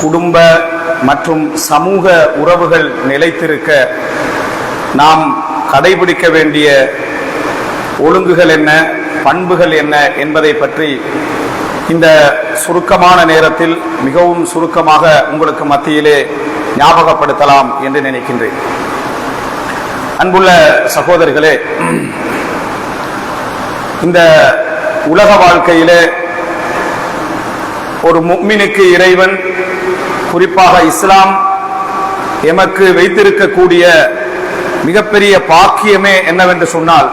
குடும்ப மற்றும் சமூக உறவுகள் நிலைத்திருக்க நாம் கடைபிடிக்க வேண்டிய ஒழுங்குகள் என்ன, பண்புகள் என்ன என்பதை பற்றி இந்த சுருக்கமான நேரத்தில் மிகவும் சுருக்கமாக உங்களுக்கு மத்தியிலே ஞாபகப்படுத்தலாம் என்று நினைக்கின்றேன். அன்புள்ள சகோதரர்களே, இந்த உலக வாழ்க்கையிலே ஒரு முஃமினுக்கு இறைவன், குறிப்பாக இஸ்லாம் எமக்கு வைத்திருக்கக்கூடிய மிகப்பெரிய பாக்கியமே என்னவென்று சொன்னால்,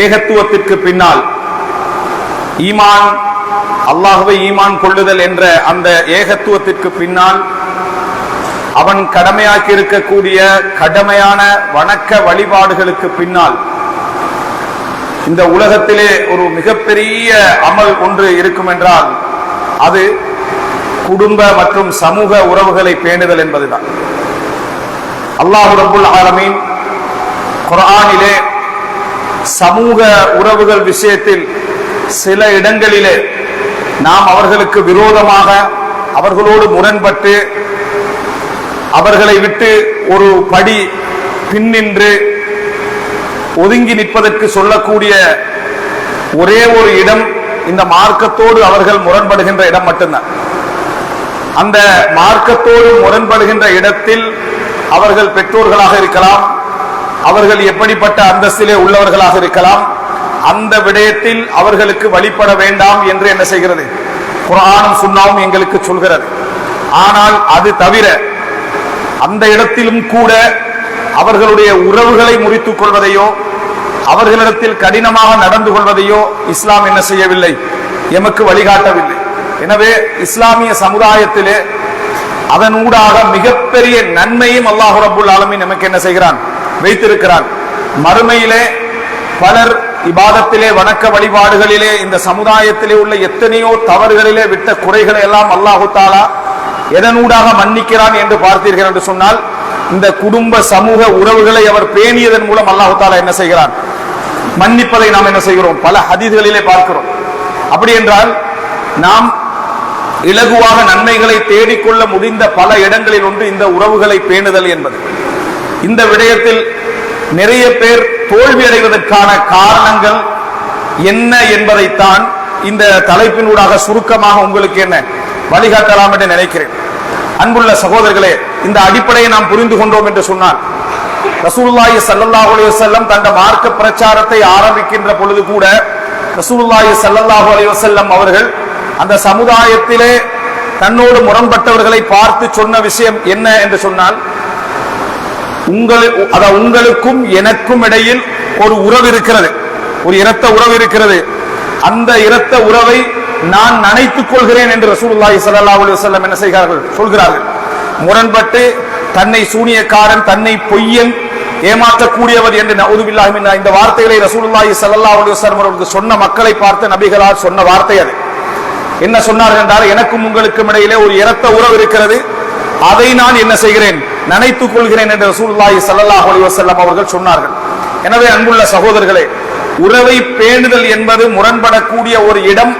ஏகத்துவத்திற்கு பின்னால் ஈமான், அல்லாஹ்வை ஈமான் கொள்ளுதல் என்ற அந்த ஏகத்துவத்திற்கு பின்னால் அவன் கடமையாக்கி இருக்கக்கூடிய கடமையான வணக்க வழிபாடுகளுக்கு பின்னால் இந்த உலகத்திலே ஒரு மிகப்பெரிய அமல் ஒன்று இருக்கும் என்றால் அது குடும்ப மற்றும் சமூக உறவுகளை பேணுதல் என்பதுதான். அல்லாஹ் ரப்புல் ஆலமீன் குர்ஆனிலே சமூக உறவுகள் விஷயத்தில் சில இடங்களிலே நாம் அவர்களுக்கு விரோதமாக, அவர்களோடு முரண்பட்டு, அவர்களை விட்டு ஒரு படி பின்னின்று ஒதுங்கி நிற்பதற்கு சொல்லக்கூடிய ஒரே ஒரு இடம் இந்த மார்க்கத்தோடு அவர்கள் முரண்படுகின்ற இடம் மட்டும்தான். அந்த மார்க்கத்தோடு முரண்படுகின்ற இடத்தில் அவர்கள் பெற்றோர்களாக இருக்கலாம், அவர்கள் எப்படிப்பட்ட அந்தஸ்திலே உள்ளவர்களாக இருக்கலாம், அந்த விடயத்தில் அவர்களுக்கு வழிபட வேண்டாம் என்று என்ன செய்கிறது குர்ஆனும் சுன்னாவும் எங்களுக்கு சொல்கிறது. ஆனால் அது தவிர அந்த இடத்திலும் கூட அவர்களுடைய உறவுகளை முறித்துக் கொள்வதையோ, அவர்களிடத்தில் கடினமாக நடந்து கொள்வதையோ இஸ்லாம் என்ன செய்யவில்லை, எமக்கு வழிகாட்டவில்லை. எனவே இஸ்லாமிய சமுதாயத்திலே அதனூடாக மிகப்பெரிய நன்மையும் அல்லாஹ் ரப்புல் ஆலமீன் நமக்கு என்ன செய்கிறான், வைத்திருக்கிறான். மறுமையிலே பலர் இபாதத்திலே, வணக்க வழிபாடுகளிலே, இந்த சமுதாயத்திலே உள்ள எத்தனையோ தவறுகளிலே விட்ட குறைகளை எல்லாம் அல்லாஹு தஆலா எதனூடாக மன்னிக்கிறான் என்று பார்த்தீர்கள் என்று சொன்னால், இந்த குடும்ப சமூக உறவுகளை அவர் பேணியதன் மூலம் அல்லாஹு தஆலா என்ன செய்கிறான், மன்னிப்பதை நாம் என்ன செய்கிறோம், பல ஹதீஸ்களிலே பார்க்கிறோம். அப்படி என்றால் நாம் இலகுவாக நன்மைகளை தேடிக்கொள்ள முடிந்த பல இடங்களில் ஒன்று இந்த உறவுகளை பேணுதல் என்பது. இந்த விடயத்தில் நிறைய பேர் தோல்வி அடைவதற்கான காரணங்கள் என்ன என்பதைத்தான் இந்த தலைப்பினூடாக சுருக்கமாக உங்களுக்கு என்ன வழிகாட்டலாம் என்று நினைக்கிறேன். அன்புள்ள சகோதரர்களே, இந்த அடிப்படையை நாம் புரிந்து கொண்டோம் என்று சொன்னால், ரசூலுல்லாஹி ஸல்லல்லாஹு அலைஹி வஸல்லம் தந்த மார்க்க பிரச்சாரத்தை ஆரம்பிக்கின்ற பொழுது கூட ரசூலுல்லாஹி ஸல்லல்லாஹு அலைஹி வஸல்லம் அவர்கள் அந்த சமுதாயத்திலே தன்னோடு முரண்பட்டவர்களை பார்த்து சொன்ன விஷயம் என்ன என்று சொன்னால், உங்களுக்கும் எனக்கும் இடையில் ஒரு உறவு இருக்கிறது, ஒரு இரத்த உறவு இருக்கிறது. அந்த இரத்த உறவை நான் நினைத்துக் கொள்கிறேன் என்று ரசூலுல்லாஹி ஸல்லல்லாஹு அலைஹி வஸல்லம் என்ன செய்கிறார்கள், சொல்கிறார்கள். முரண்பட்டு தன்னை சூனியக்காரன், தன்னை பொய்யன், ஏமாற்றக்கூடியவர் என்று நஊதுபில்லாஹி மின்ஹா இந்த வார்த்தைகளை ரசூலுல்லாஹி ஸல்லல்லாஹு அலைஹி வஸல்லம் அவர்கள் சொன்ன மக்களை பார்த்து நபிகளால் சொன்ன வார்த்தை அது. என்ன சொன்னார்கள் என்றால், எனக்கும் உங்களுக்கும் இடையிலே ஒரு இரத்த உறவு இருக்கிறது, அதை நான் என்ன செய்கிறேன், நினைத்துக் கொள்கிறேன் என்று ரசூலுல்லாஹி ஸல்லல்லாஹு அலைஹி வஸல்லம் அவர்கள் சொன்னார்கள். எனவே அன்புள்ள சகோதரர்களே, உறவை பேணுதல் என்பது முரண்படக்கூடிய ஒரு இடம்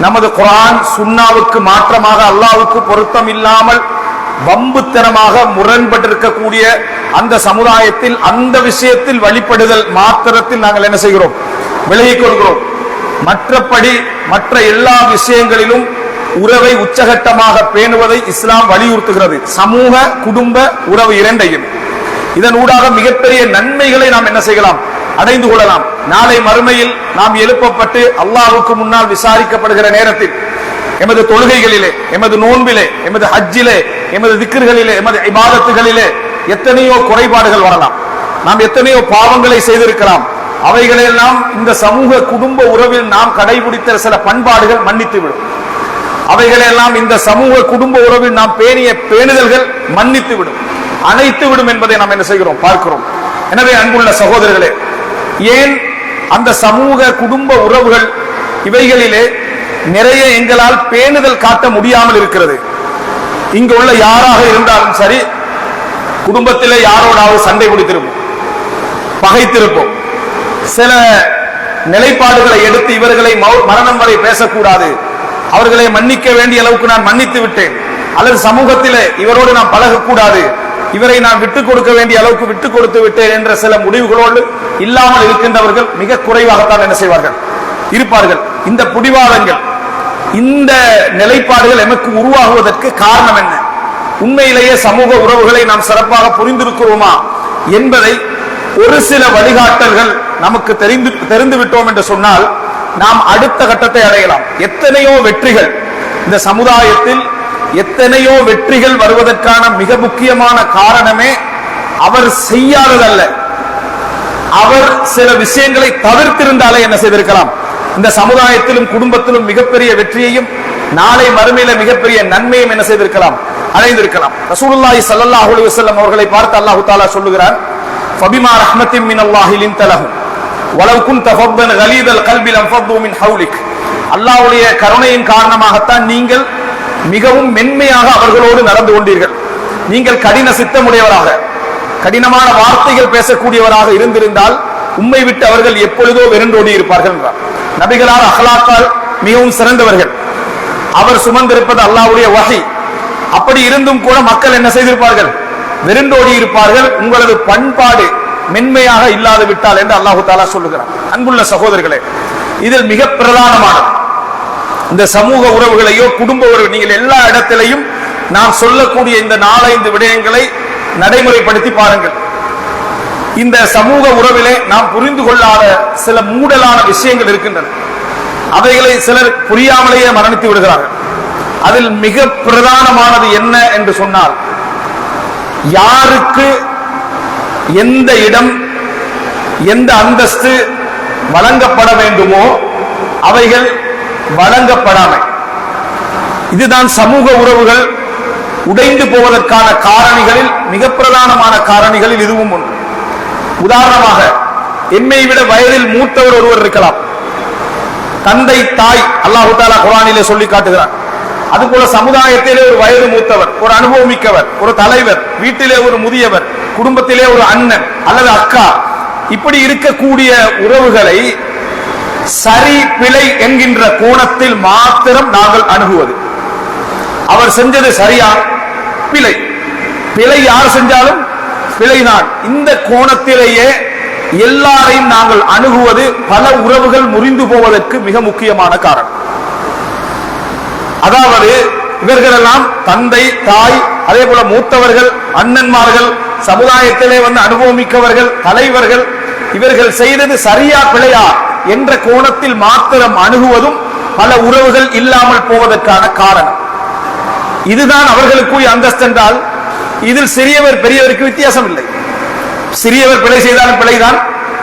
நமது குர்ஆன் சுன்னாவுக்கு மாற்றமாக, அல்லாஹ்வுக்கு பொருத்தம் இல்லாமல் வம்புத்தனமாக முரண்பட்டிருக்கக்கூடிய அந்த சமுதாயத்தில் அந்த விஷயத்தில் வழிபடுதல் மாத்திரத்தில் நாங்கள் என்ன செய்கிறோம், விலகிக் கொள்கிறோம். மற்றபடி மற்ற எல்லா விஷயங்களிலும் உறவை உச்சகட்டமாக பேணுவதை இஸ்லாம் வலியுறுத்துகிறது. சமூக குடும்ப உறவு இரண்டையும். இதன் ஊடாக மிகப்பெரிய நன்மைகளை நாம் என்ன செய்யலாம், அடைந்து கொள்ளலாம். நாளை மறுமையில் நாம் எழுப்பப்பட்டு அல்லாஹ்வுக்கு முன்னால் விசாரிக்கப்படுகிற நேரத்தில் எமது தொழுகைகளிலே, எமது நோன்பிலே, எமது ஹஜ்ஜிலே, எமது திக்ர்களிலே, எமது இபாதத்துகளிலே எத்தனையோ குறைபாடுகள் வரலாம். நாம் எத்தனையோ பாவங்களை செய்திருக்கலாம். அவைகளெல்லாம் இந்த சமூக குடும்ப உறவில் நாம் கடைபிடித்த சில பண்பாடுகள் மன்னித்துவிடும். அவைகளெல்லாம் இந்த சமூக குடும்ப உறவில் நாம் பேணிய பேணுதல்கள் மன்னித்துவிடும், அனைத்துவிடும் என்பதை நாம் என்ன செய்கிறோம், பார்க்கிறோம். எனவே அன்புள்ள சகோதரர்களே, ஏன் அந்த சமூக குடும்ப உறவுகள் இவைகளிலே நிறைய எங்களால் பேணுதல் காட்ட முடியாமல் இருக்கிறது? இங்கு உள்ள யாராக இருந்தாலும் சரி, குடும்பத்திலே யாரோடாவது சண்டை பிடித்திருப்போம், பகைத்திருப்போம். சில நிலைப்பாடுகளை எடுத்து இவர்களை மரணம் வரை பேசக்கூடாது, அவர்களை மன்னிக்க வேண்டிய அளவுக்கு நான் மன்னித்து விட்டேன், அல்லது சமூகத்திலே இவரோடு நாம் பழகக்கூடாது, இவரை நான் விட்டுக் கொடுக்க வேண்டிய அளவுக்கு விட்டுக் கொடுத்து விட்டேன் என்ற சில முடிவுகளோடு இல்லாமல் இருக்கின்றவர்கள் மிக குறைவாகத்தான் என்ன செய்வார்கள், இருப்பார்கள். இந்த பிடிவாதங்கள், இந்த நிலைப்பாடுகள் எமக்கு உருவாகுவதற்கு காரணம் என்ன? உண்மையிலேயே சமூக உறவுகளை நாம் சிறப்பாக புரிந்திருக்கிறோமா என்பதை ஒரு சில வழிகாட்டல்கள் நமக்கு தெரிந்து விட்டோம் என்று சொன்னால் நாம் அடுத்த கட்டத்தை அடையலாம். எத்தனையோ வெற்றிகள் இந்த சமுதாயத்தில், எத்தனையோ வெற்றிகள் வருவதற்கான மிக முக்கியமான காரணமே அவர் செய்யாததல்ல, அவர் சில விஷயங்களை தவிர்த்திருந்தாலே என்ன செய்திருக்கலாம், இந்த சமுதாயத்திலும் குடும்பத்திலும் மிகப்பெரிய வெற்றியையும் நாளை மறுமையில மிகப்பெரிய நன்மையும் என்ன செய்திருக்கலாம், அடைந்திருக்கலாம். ரசூலுல்லாஹி ஸல்லல்லாஹு அலைஹி வஸல்லம் அவர்களை பார்த்து அல்லாஹ் தஆலா சொல்லுகிறார், ஃபபிமா ரஹ்மத்தின் மினல்லாஹி லின்த லஹும் வலவ் குன்த ஃபத்தன் கலீதல் கல்பி லன்ஃபது மின் ஹவுலிக். அல்லாஹ்வுடைய கருணையின் காரணமாகத்தான் நீங்கள் மிகவும் மென்மையாக அவர்களோடு நடந்து கொண்டீர்கள். நீங்கள் கடின சித்தமுடையவராக, கடினமான வார்த்தைகள் பேசக்கூடியவராக இருந்திருந்தால் உம்மை விட்டு அவர்கள் எப்பொழுதோ வெறுண்டோடி இருப்பார்கள் என்றார். நபிகளார் அஹ்லாக்கால் மிகவும் சிறந்தவர்கள். அவர் சுமந்திருப்பது அல்லாஹ்வுடைய வஹி. அப்படி இருந்தும் கூட மக்கள் என்ன செய்திருப்பார்கள், வெறுண்டோடி இருப்பார்கள், உங்களது பண்பாடு மென்மையாக இல்லாது விட்டால் என்று அல்லாஹு தஆலா சொல்லுகிறார். அன்புள்ள சகோதரர்களே, இதில் மிக பிரதானமானது இந்த சமூக உறவுகளையோ குடும்ப உறவு, நீங்கள் எல்லா இடத்திலையும் நாம் சொல்லக்கூடிய இந்த 4-5 விடயங்களை நடைமுறைப்படுத்தி பாருங்கள். இந்த சமூக உறவிலே நாம் புரிந்து கொள்ளாத சில மூடலான விஷயங்கள் இருக்கின்றன. அவைகளை சிலர் புரியாமலேயே மரணித்து விடுகிறார்கள். அதில் மிக பிரதானமானது என்ன என்று சொன்னால், யாருக்கு எந்த இடம், எந்த அந்தஸ்து வழங்கப்பட வேண்டுமோ அவைகள் வழங்கப்படாமை. இதுதான் சமூக உறவுகள் உடைந்து போவதற்கான காரணிகளில் மிக பிரதானமான காரணிகளில் இதுவும் ஒன்று. உதாரணமாக, எம்மை விட வயதில் மூத்தவர் ஒருவர் இருக்கலாம். தந்தை, தாய், அல்லாஹ் தஆலா குர்ஆனிலே சொல்லி காட்டுகிறார். அதுபோல சமுதாயத்திலே ஒரு வயது மூத்தவர், ஒரு அனுபவமிக்கவர், ஒரு தலைவர், வீட்டிலே ஒரு முதியவர், குடும்பத்திலே ஒரு அண்ணன் அல்லது அக்கா, இப்படி இருக்கக்கூடிய உறவுகளை சரி பிழை என்கின்ற கோணத்தில் மாத்திரம் நாங்கள் அணுகுவது. அவர் செஞ்சது சரியா, பிழை, பிழை யார் செஞ்சாலும் பிழைதான். இந்த கோணத்திலேயே எல்லாரையும் நாங்கள் அணுகுவது பல உறவுகள் முறிந்து போவதற்கு மிக முக்கியமான காரணம். அதாவது இவர்களெல்லாம் தந்தை, தாய், அதே போல மூத்தவர்கள், அண்ணன்மார்கள், சமுதாயத்திலே வந்து அனுபவமிக்கவர்கள், தலைவர்கள், இவர்கள் செய்தது சரியா பிழையா என்ற கோணத்தில் மாத்திரம் அணுகுவதும் பல உறவுகள் இல்லாமல் போவதற்கான காரணம். இதுதான் அவர்களுக்குரிய அந்தஸ்து என்றால் இதில் சிறியவர் பெரியவருக்கு வித்தியாசம் இல்லை. சிறியவர் பிழை செய்தாலும் பிழைதான்,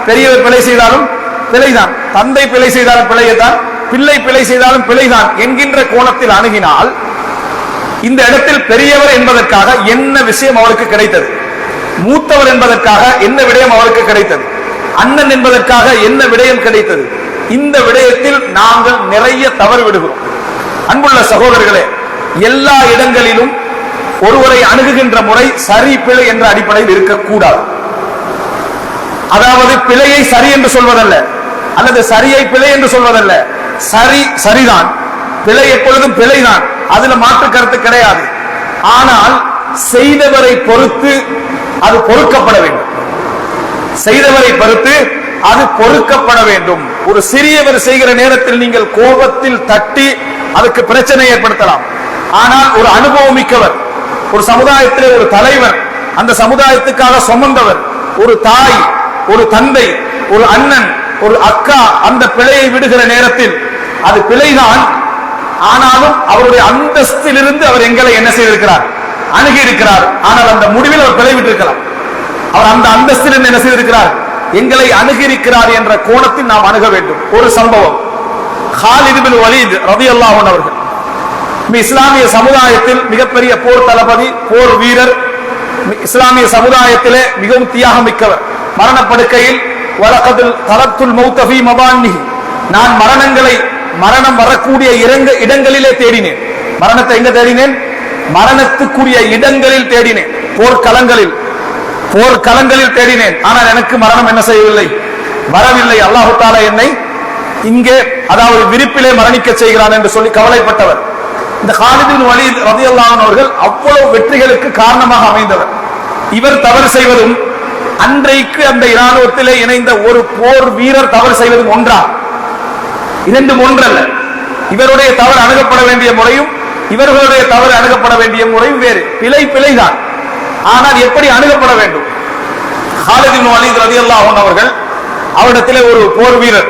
பெரியவர் பிழை செய்தாலும் பிழைதான், தந்தை பிழை செய்தாலும் பிழையதான், பிள்ளை பிழை செய்தாலும் பிழைதான் என்கின்ற கோணத்தில் அணுகினால் இந்த இடத்தில் பெரியவர் என்பதற்காக என்ன விஷயம் அவருக்கு கிடைத்தது, மூத்தவர் என்பதற்காக என்ன விடயம் அவருக்கு கிடைத்தது, அண்ணன் என்பதற்காக என்ன விடயம் கிடைத்தது, இந்த விடயத்தில் நாங்கள் நிறைய தவறு விடுகிறோம். அன்புள்ள சகோதரர்களே, எல்லா இடங்களிலும் ஒருவரை அணுகுகின்ற முறை சரி பிழை என்ற அடிப்படையில் இருக்கக்கூடாது. அதாவது பிழையை சரி என்று சொல்வதல்ல, அல்லது சரியை பிழை என்று சொல்வதல்ல. சரி சரிதான், பிழை எப்பொழுதும் பிழைதான், அதுல மாற்று கருத்து கிடையாது. ஆனால் செய்தவரை பொறுத்து அது பொறுக்கப்பட வேண்டும். செய்தவரை பொறுத்து அது பொறுக்கப்பட வேண்டும். ஒரு சிறியவர் செய்கிற நேரத்தில் நீங்கள் கோபத்தில் தட்டி அதுக்கு பிரச்சனை ஏற்படுத்தலாம். ஆனால் ஒரு அனுபவமிக்கவர், ஒரு சமுதாயத்திலே ஒரு தலைவர், அந்த சமுதாயத்துக்காக சுமந்தவர், ஒரு தாய், ஒரு தந்தை, ஒரு அண்ணன், ஒரு அக்கா அந்த பிழையை விடுகிற நேரத்தில் அது பிழைதான். ஆனாலும் அவருடைய அந்தஸ்திலிருந்து அவர் எங்களை என்ன செய்திருக்கிறார், அணுகி இருக்கிறார். ஆனால் அந்த முடிவில் அவர் பிழை விட்டிருக்கலாம். அவர் அந்த அந்தஸ்திலிருந்து என்ன செய்திருக்கிறார், எங்களை அணுகி இருக்கிறார் என்ற கோணத்தில் நாம் அணுக வேண்டும். ஒரு சம்பவம், காலித் பின் வலீத் ரலியல்லாஹு அன்ஹு அவர்கள் இஸ்லாமிய சமுதாயத்தில் மிகப்பெரிய போர் தளபதி, போர் வீரர், இஸ்லாமிய சமுதாயத்திலே மிகவும் தியாகம் மிக்கவர். மரணப்படுக்கையில் வலகதுல் தலத்துல் மௌத ஃபீ மபானிஹி, நான் மரணம் வரக்கூடிய இடங்களிலே தேடினேன். மரணத்தை எங்க தேடினேன், மரணத்துக்குரிய இடங்களில் தேடினேன், போர்க்களங்களில் தேடினேன். ஆனால் எனக்கு மரணம் என்ன செய்யவில்லை, வரவில்லை. அல்லாஹ் தஆலா என்னை இங்கே, அதாவது விரிப்பிலே மரணிக்க செய்கிறான் என்று சொல்லி கவலைப்பட்டவர். இந்த காலித் பின் வலீத் ரலியல்லாஹு அன்ஹு அவர்கள் அவ்வளவு வெற்றிகளுக்கு காரணமாக அமைந்தவர். இவர் தவறு செய்வதும் அன்றைக்கு அந்த இராணுவத்திலே இணைந்த ஒரு போர் வீரர் தவறு செய்வதும் ஒன்றா? இரண்டும் ஒன்றல்ல. இவருடைய தவறு அணுகப்பட வேண்டிய முறையும் இவர்களுடைய தவறு அணுகப்பட வேண்டிய முறையும் வேறு. பிழைதான். ஆனால் எப்படி அணுகப்பட வேண்டும்? காலித் பின் வலீத் ரலியல்லாஹு அன்ஹு அவர்கள் அவரிடத்திலே ஒரு போர் வீரர்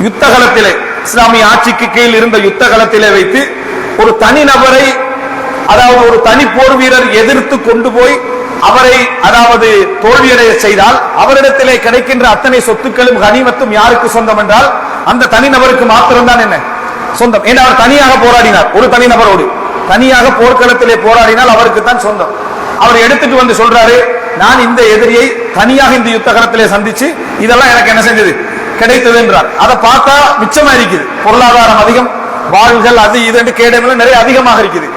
யுத்தகலத்திலே, இஸ்லாமிய ஆட்சிக்கு கீழ் இருந்த யுத்தகலத்திலே வைத்து ஒரு தனி நபரை, அதாவது ஒரு தனி போர் வீரர் எதிர்த்து கொண்டு போய் அவரை, அதாவது தோல்வியடைய செய்தால் அவரிடத்திலே கிடைக்கின்ற அத்தனை சொத்துக்களும் கனிமத்தும் யாருக்கு சொந்தம் என்றால் அந்த தனிநபருக்கு மாத்திரம்தான் என்ன சொந்தம். ஏன்னா அவர் தனியாக போராடினார். ஒரு தனிநபரோடு தனியாக போர்க்களத்திலே போராடினால் அவருக்கு தான் சொந்தம். அவர் எடுத்துட்டு வந்து சொல்றாரு, நான் இந்த எதிரியை தனியாக இந்த யுத்தகலத்திலே சந்திச்சு இதெல்லாம் எனக்கு என்ன செஞ்சது, கிடைத்தது என்றார். அதை பார்த்தா மிச்சமா இருக்குது. பொருளாதாரம் அதிகம், வாழ்கள் அது இது கேடமில்ல நிறைய அதிகமாக இருக்குது.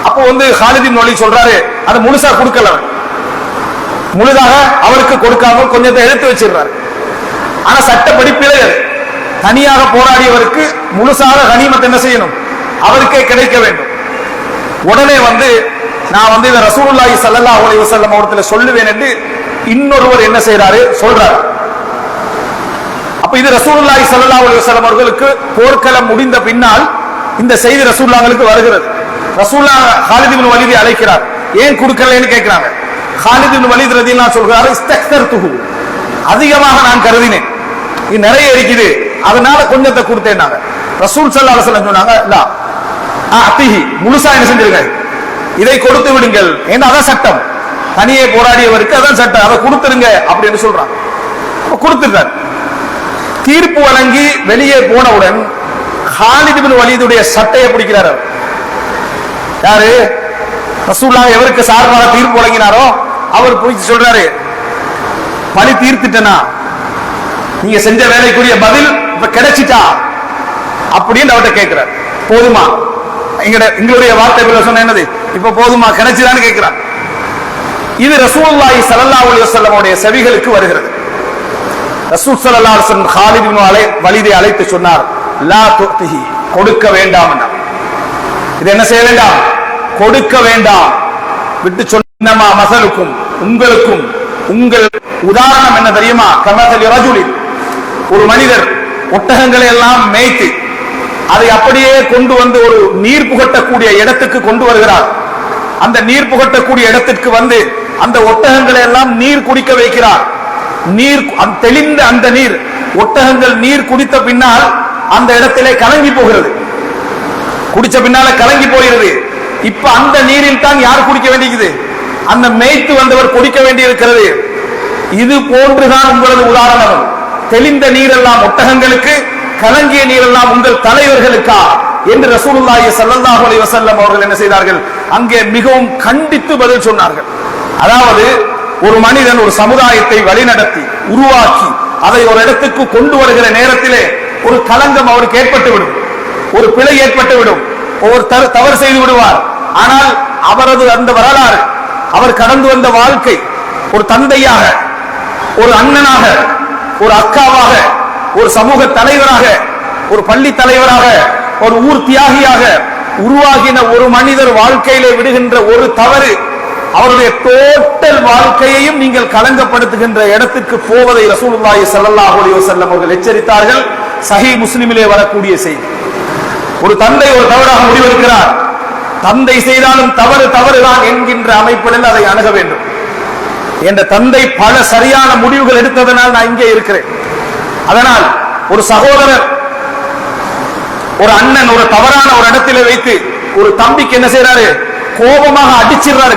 அப்போ காலித் பின் வலீத் சொல்றாரு, அதை முழுசா கொடுக்கல, முழுதாக அவருக்கு கொடுக்காம கொஞ்சத்தை எடுத்து வச்சிருக்காரு. ஆனா சட்டப்படி பிழை. தனியாக போராடியவருக்கு முழுசாக கனிமத் என்ன செய்யணும், அவருக்கே கிடைக்க வேண்டும். உடனே நான் இதை ரசூலுல்லாஹி ஸல்லல்லாஹு அலைஹி வஸல்லம் அவர்களை சொல்லுவேன் என்று இன்னொருவர் என்ன செய்யறாரு, சொல்றாரு. அப்ப இது ரசூலுல்லாஹி ஸல்லல்லாஹு அலைஹி வஸல்லம் அவர்களுக்கு போர்க்களம் முடிந்த பின்னால் இந்த செய்தி ரசூலுல்லாஹ்களுக்கு வருகிறது. ரசூலுல்லாஹ் காலித் பின் வலீதை அழைக்கிறார். ஏன் கொடுக்கலன்னு கேட்கிறாங்க. காலித் பின் வலீத் ரலியல்லாஹு சொல்றாரு, இஸ்தக்தர்துஹு, அதிகமாக நான் கருதினேன், இது நிறைய இருக்குது, அதனால கொஞ்சத்தை கொடுத்தேன். ரசூல் ஸல்லல்லாஹு அலைஹி வஸல்லம் சொன்னாங்க, லா அத்திஹி, முழுசா என்ன செஞ்சிருங்க, இதை கொடுத்து விடுங்கள். ஏன்னா அதான் சட்டம், தனியே போராடியவருக்கு அதான் சட்டம், அதை கொடுத்துருங்க அப்படின்னு சொல்றாங்க. கொடுத்துட்டார். தீர்ப்பு வழங்கி வெளியே போனவுடன் காலித் பின் வலீதுடைய சட்டையை பிடிக்கிறார். யாரு? ரசூலுல்லாஹ் எவருக்கு சார்பாக தீர்ப்பு வழங்கினாரோ அவர் பிடிச்சு சொல்றாரு, பழி தீர்த்துட்டனா, நீங்க செஞ்ச வேலைக்குரிய பதில் இப்ப கிடைச்சிட்டா அப்படின்னு அவர்கிட்ட கேட்கிறார். போதுமா? எங்களுடைய வார்த்தைகளை சொன்ன என்னது, இப்ப போதுமா, கிடைச்சிடான்னு கேட்கிறார். இது ரசூலுல்லாஹி ஸல்லல்லாஹு அலைஹி வஸல்லம் உடைய செவிகளுக்கு வருகிறது. ரசூல் ஸல்லல்லாஹு அலைஹி வஸல்லம் காலித் பின் வலீதை அழைத்து சொன்னார், லா துஹ்திஹி, கொடுக்க வேண்டாம் என்றார். இது என்ன செய்ய வேண்டாம், கொடுக்க வேண்டாம். விட்டு சொன்னமா மசலுக்கும், உங்களுக்கும் உங்கள் உதாரணம் என்ன தெரியுமா? கமஸலி ரஜுலின், ஒரு மனிதர் ஒட்டகங்களை எல்லாம் மேய்த்து அதை அப்படியே கொண்டு ஒரு நீர் புகட்டக்கூடிய இடத்துக்கு கொண்டு வருகிறார். அந்த நீர் புகட்டக்கூடிய இடத்திற்கு அந்த ஒட்டகங்களை எல்லாம் நீர் குடிக்க வைக்கிறார். நீர் தெளிந்த அந்த நீர், ஒட்டகங்கள் நீர் குடித்த பின்னால் அந்த இடத்திலே கலங்கி போகிறது. குடிச்ச பின்னால கலங்கி போகிறது. இப்ப அந்த நீரில் தான் யார் குடிக்க வேண்டியது? அந்த மேய்த்து வந்தவர் குடிக்க வேண்டியிருக்கிறது. இது போன்றுதான் உங்களது உதாரணம். தெளிந்த நீரெல்லாம் ஒட்டகங்களுக்கு, கலங்கிய நீரெல்லாம் உங்கள் தலைவர்களுக்கா என்று ரசூலுல்லாஹி ஸல்லல்லாஹு அலைஹி வஸல்லம் அவர்கள் என்ன செய்தார்கள், அங்கே மிகவும் கண்டித்து பதில் சொன்னார்கள். அதாவது ஒரு மனிதன் ஒரு சமுதாயத்தை வழிநடத்தி உருவாக்கி அதை ஒரு இடத்துக்கு கொண்டு வருகிற நேரத்திலே ஒரு களங்கம் அவருக்கு ஏற்பட்டுவிடும், ஒரு பிழை ஏற்பட்டுவிடும், ஒரு தவறு செய்து விடுவார். ஆனால் அவரது அந்த வரலாறு, அவர் கடந்து வந்த வாழ்க்கை, ஒரு தந்தையாக, ஒரு அண்ணனாக, ஒரு அக்காவாக, ஒரு சமூக தலைவராக, ஒரு பள்ளி தலைவராக, ஒரு ஊர் தியாகியாக உருவாகின ஒரு மனிதர் வாழ்க்கையிலே விடுகின்ற ஒரு தவறு அவருடைய டோட்டல் வாழ்க்கையையும் நீங்கள் களங்கப்படுத்துகின்ற இடத்துக்கு போவதை ரசூலுல்லாஹி ஸல்லல்லாஹு அலைஹி வஸல்லம் அவர்கள் எச்சரித்தார்கள். சஹீஹ் முஸ்லிமிலே வரக்கூடிய செய்தி. ஒரு தந்தை ஒரு தவறாக முடிவெடுக்கிறார், தந்தை செய்தாலும் தவறுதான் என்கின்ற அமைப்பில் அதை அணுக வேண்டும். என்ற தந்தை பல சரியான முடிவுகள் எடுத்ததனால் நான் இங்கே இருக்கிறேன். அதனால் ஒரு சகோதரர், ஒரு அண்ணன் ஒரு தவறான ஒரு இடத்திலே வைத்து ஒரு தம்பிக்கு என்ன செய்யறாரு, கோபமாக அடிச்சிடுறாரு,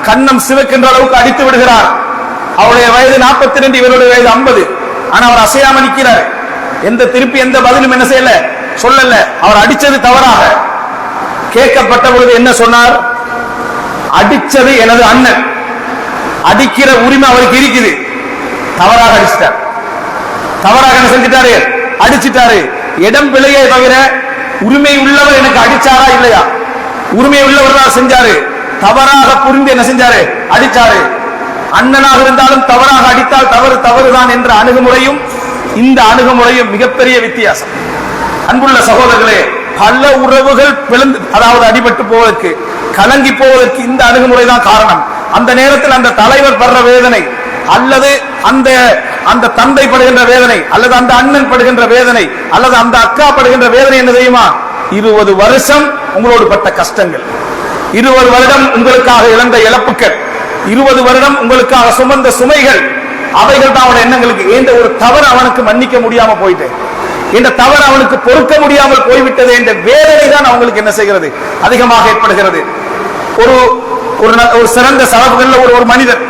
கண்ணம் சிவக்கின்ற அளவுக்கு அடித்து விடுகிறார். அவருடைய வயது 42, இவருடைய வயது 50. ஆனா அவர் அசையாம நிற்கிறார். திருப்பி எந்த பதிலும் என்ன செய்யல, சொல்லல. அவர் அடிச்சது தவறாக கேட்கப்பட்ட பொழுது என்ன சொன்னார்? அடிச்சது எனது அண்ணன், அடிக்கிற உரிமை அவருக்கு இருக்குது, தவறாக அடிச்சிட்டார். தவறாக என்ன செஞ்சிட்டாரு, அடிச்சிட்டாரு. இடம் பிழையே தவிர உரிமை உள்ளவர் எனக்கு அடிச்சாரா இல்லையா? உரிமை உள்ளவர் தான் செஞ்சாரு, தவறாக புரிந்து என்ன செஞ்சாரு, அடிச்சாரு. அண்ணனாக இருந்தாலும் தவறாக அடித்தால் தவறுதான் என்ற அணுகுமுறையும் இந்த அணுகுமுறையும் மிகப்பெரிய வித்தியாசம். அன்புள்ள சகோதரர்களே, பல உறவுகள் பிளந்து, அதாவது அடிபட்டு போவதற்கு, கலங்கி போவதற்கு இந்த அணுகுமுறை தான் காரணம். அந்த நேரத்தில் அந்த தலைவர் படுற வேதனை, அல்லது அந்த தந்தை படுகின்ற வேதனை, அல்லது அந்த அண்ணன் படுகின்ற வேதனை, அல்லது அந்த அக்கா படுகின்ற வேதனை என்ன தெரியுமா? 20 வருஷம் உங்களோடு பட்ட கஷ்டங்கள், 20 வருடம் உங்களுக்காக இழந்த இழப்புகள், 20 வருடம் உங்களுக்காக சுமந்த சுமைகள், அவைகள் தான் அவனுடைய எண்ணங்களுக்கு. என்ற ஒரு தவறு அவனுக்கு மன்னிக்க முடியாம போயிட்டு, இந்த தவறு அவனுக்கு பொறுக்க முடியாமல் போய்விட்டது என்ற வேதனை தான் அவங்களுக்கு என்ன செய்கிறது? அதிகமாக ஏற்படுகிறது. ஒரு சிறந்த சரபுகள்ல ஒரு மனிதர்,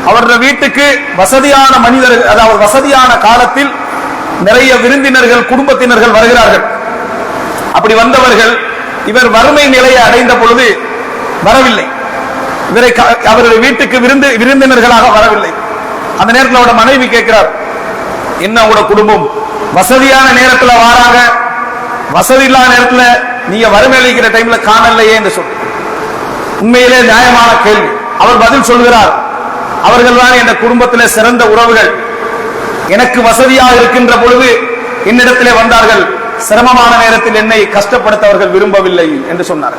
அவருடைய வீட்டுக்கு வசதியான மனிதர், அதாவது வசதியான காலத்தில் நிறைய விருந்தினர்கள், குடும்பத்தினர்கள் வருகிறார்கள். அப்படி வந்தவர்கள் இவர் வறுமை நிலையை அடைந்த பொழுது வரவில்லை, இவரை அவருடைய வீட்டுக்கு விருந்தினர்களாக வரவில்லை. அந்த நேரத்தில் அவரோட மனைவி கேட்கிறார், என்ன உங்களோட குடும்பம் வசதியான நேரத்தில் வாராங்க, வசதி இல்லாத நேரத்தில் நீங்க வறுமை அளிக்கிற டைம்ல காணலையே என்று சொல்லி. உண்மையிலே நியாயமான கேள்வி. அவர் பதில் சொல்கிறார், அவர்கள் தான் என் குடும்பத்திலே சிறந்த உறவுகள், எனக்கு வசதியாக இருக்கின்ற பொழுது என்னிடத்திலே வந்தார்கள், சிரமமான நேரத்தில் என்னை கஷ்டப்படுத்த அவர்கள் விரும்பவில்லை என்று சொன்னார்.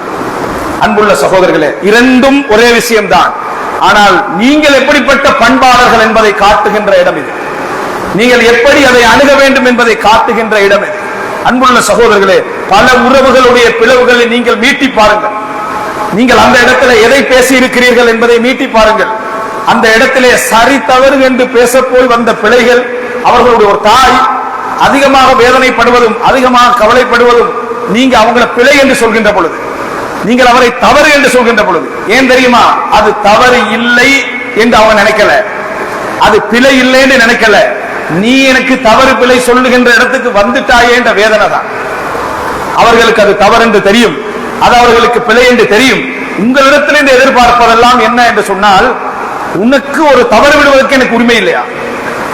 அன்புள்ள சகோதரர்களே, இரண்டும் ஒரே விஷயம்தான். ஆனால் நீங்கள் எப்படிப்பட்ட பண்பாளர்கள் என்பதை காட்டுகின்ற இடம் இது. நீங்கள் எப்படி அதை அணுக வேண்டும் என்பதை காட்டுகின்ற இடம் இது. அன்புள்ள சகோதரர்களே, பல உறவுகளுடைய பிளவுகளை நீங்கள் மீட்டி பாருங்கள். நீங்கள் அந்த இடத்துல எதை பேசி இருக்கிறீர்கள் என்பதை மீட்டி பாருங்கள். அந்த இடத்திலே சரி தவறு என்று பேச போய் வந்த பிழைகள், அவர்களுடைய ஒரு தாய் அதிகமாக வேதனைப்படுவதும் அதிகமாக கவலைப்படுவதும் நீங்க அவங்கள பிழை என்று சொல்கின்ற பொழுது, நீங்கள் அவரை தவறு என்று சொல்கின்ற பொழுது. ஏன் தெரியுமா? அது தவறு இல்லை என்று அவன் நினைக்கல, அது பிழை இல்லை என்று நினைக்கல. நீ எனக்கு தவறு பிழை சொல்லுகின்ற இடத்துக்கு வந்துட்டாயே என்ற வேதனை தான். அவர்களுக்கு அது தவறு என்று தெரியும், அது அவர்களுக்கு பிழை என்று தெரியும். உங்களிடத்திலிருந்து எதிர்பார்ப்பதெல்லாம் என்ன என்று சொன்னால், உனக்கு ஒரு தவறு விடுவதற்கு எனக்கு உரிமை இல்லையா?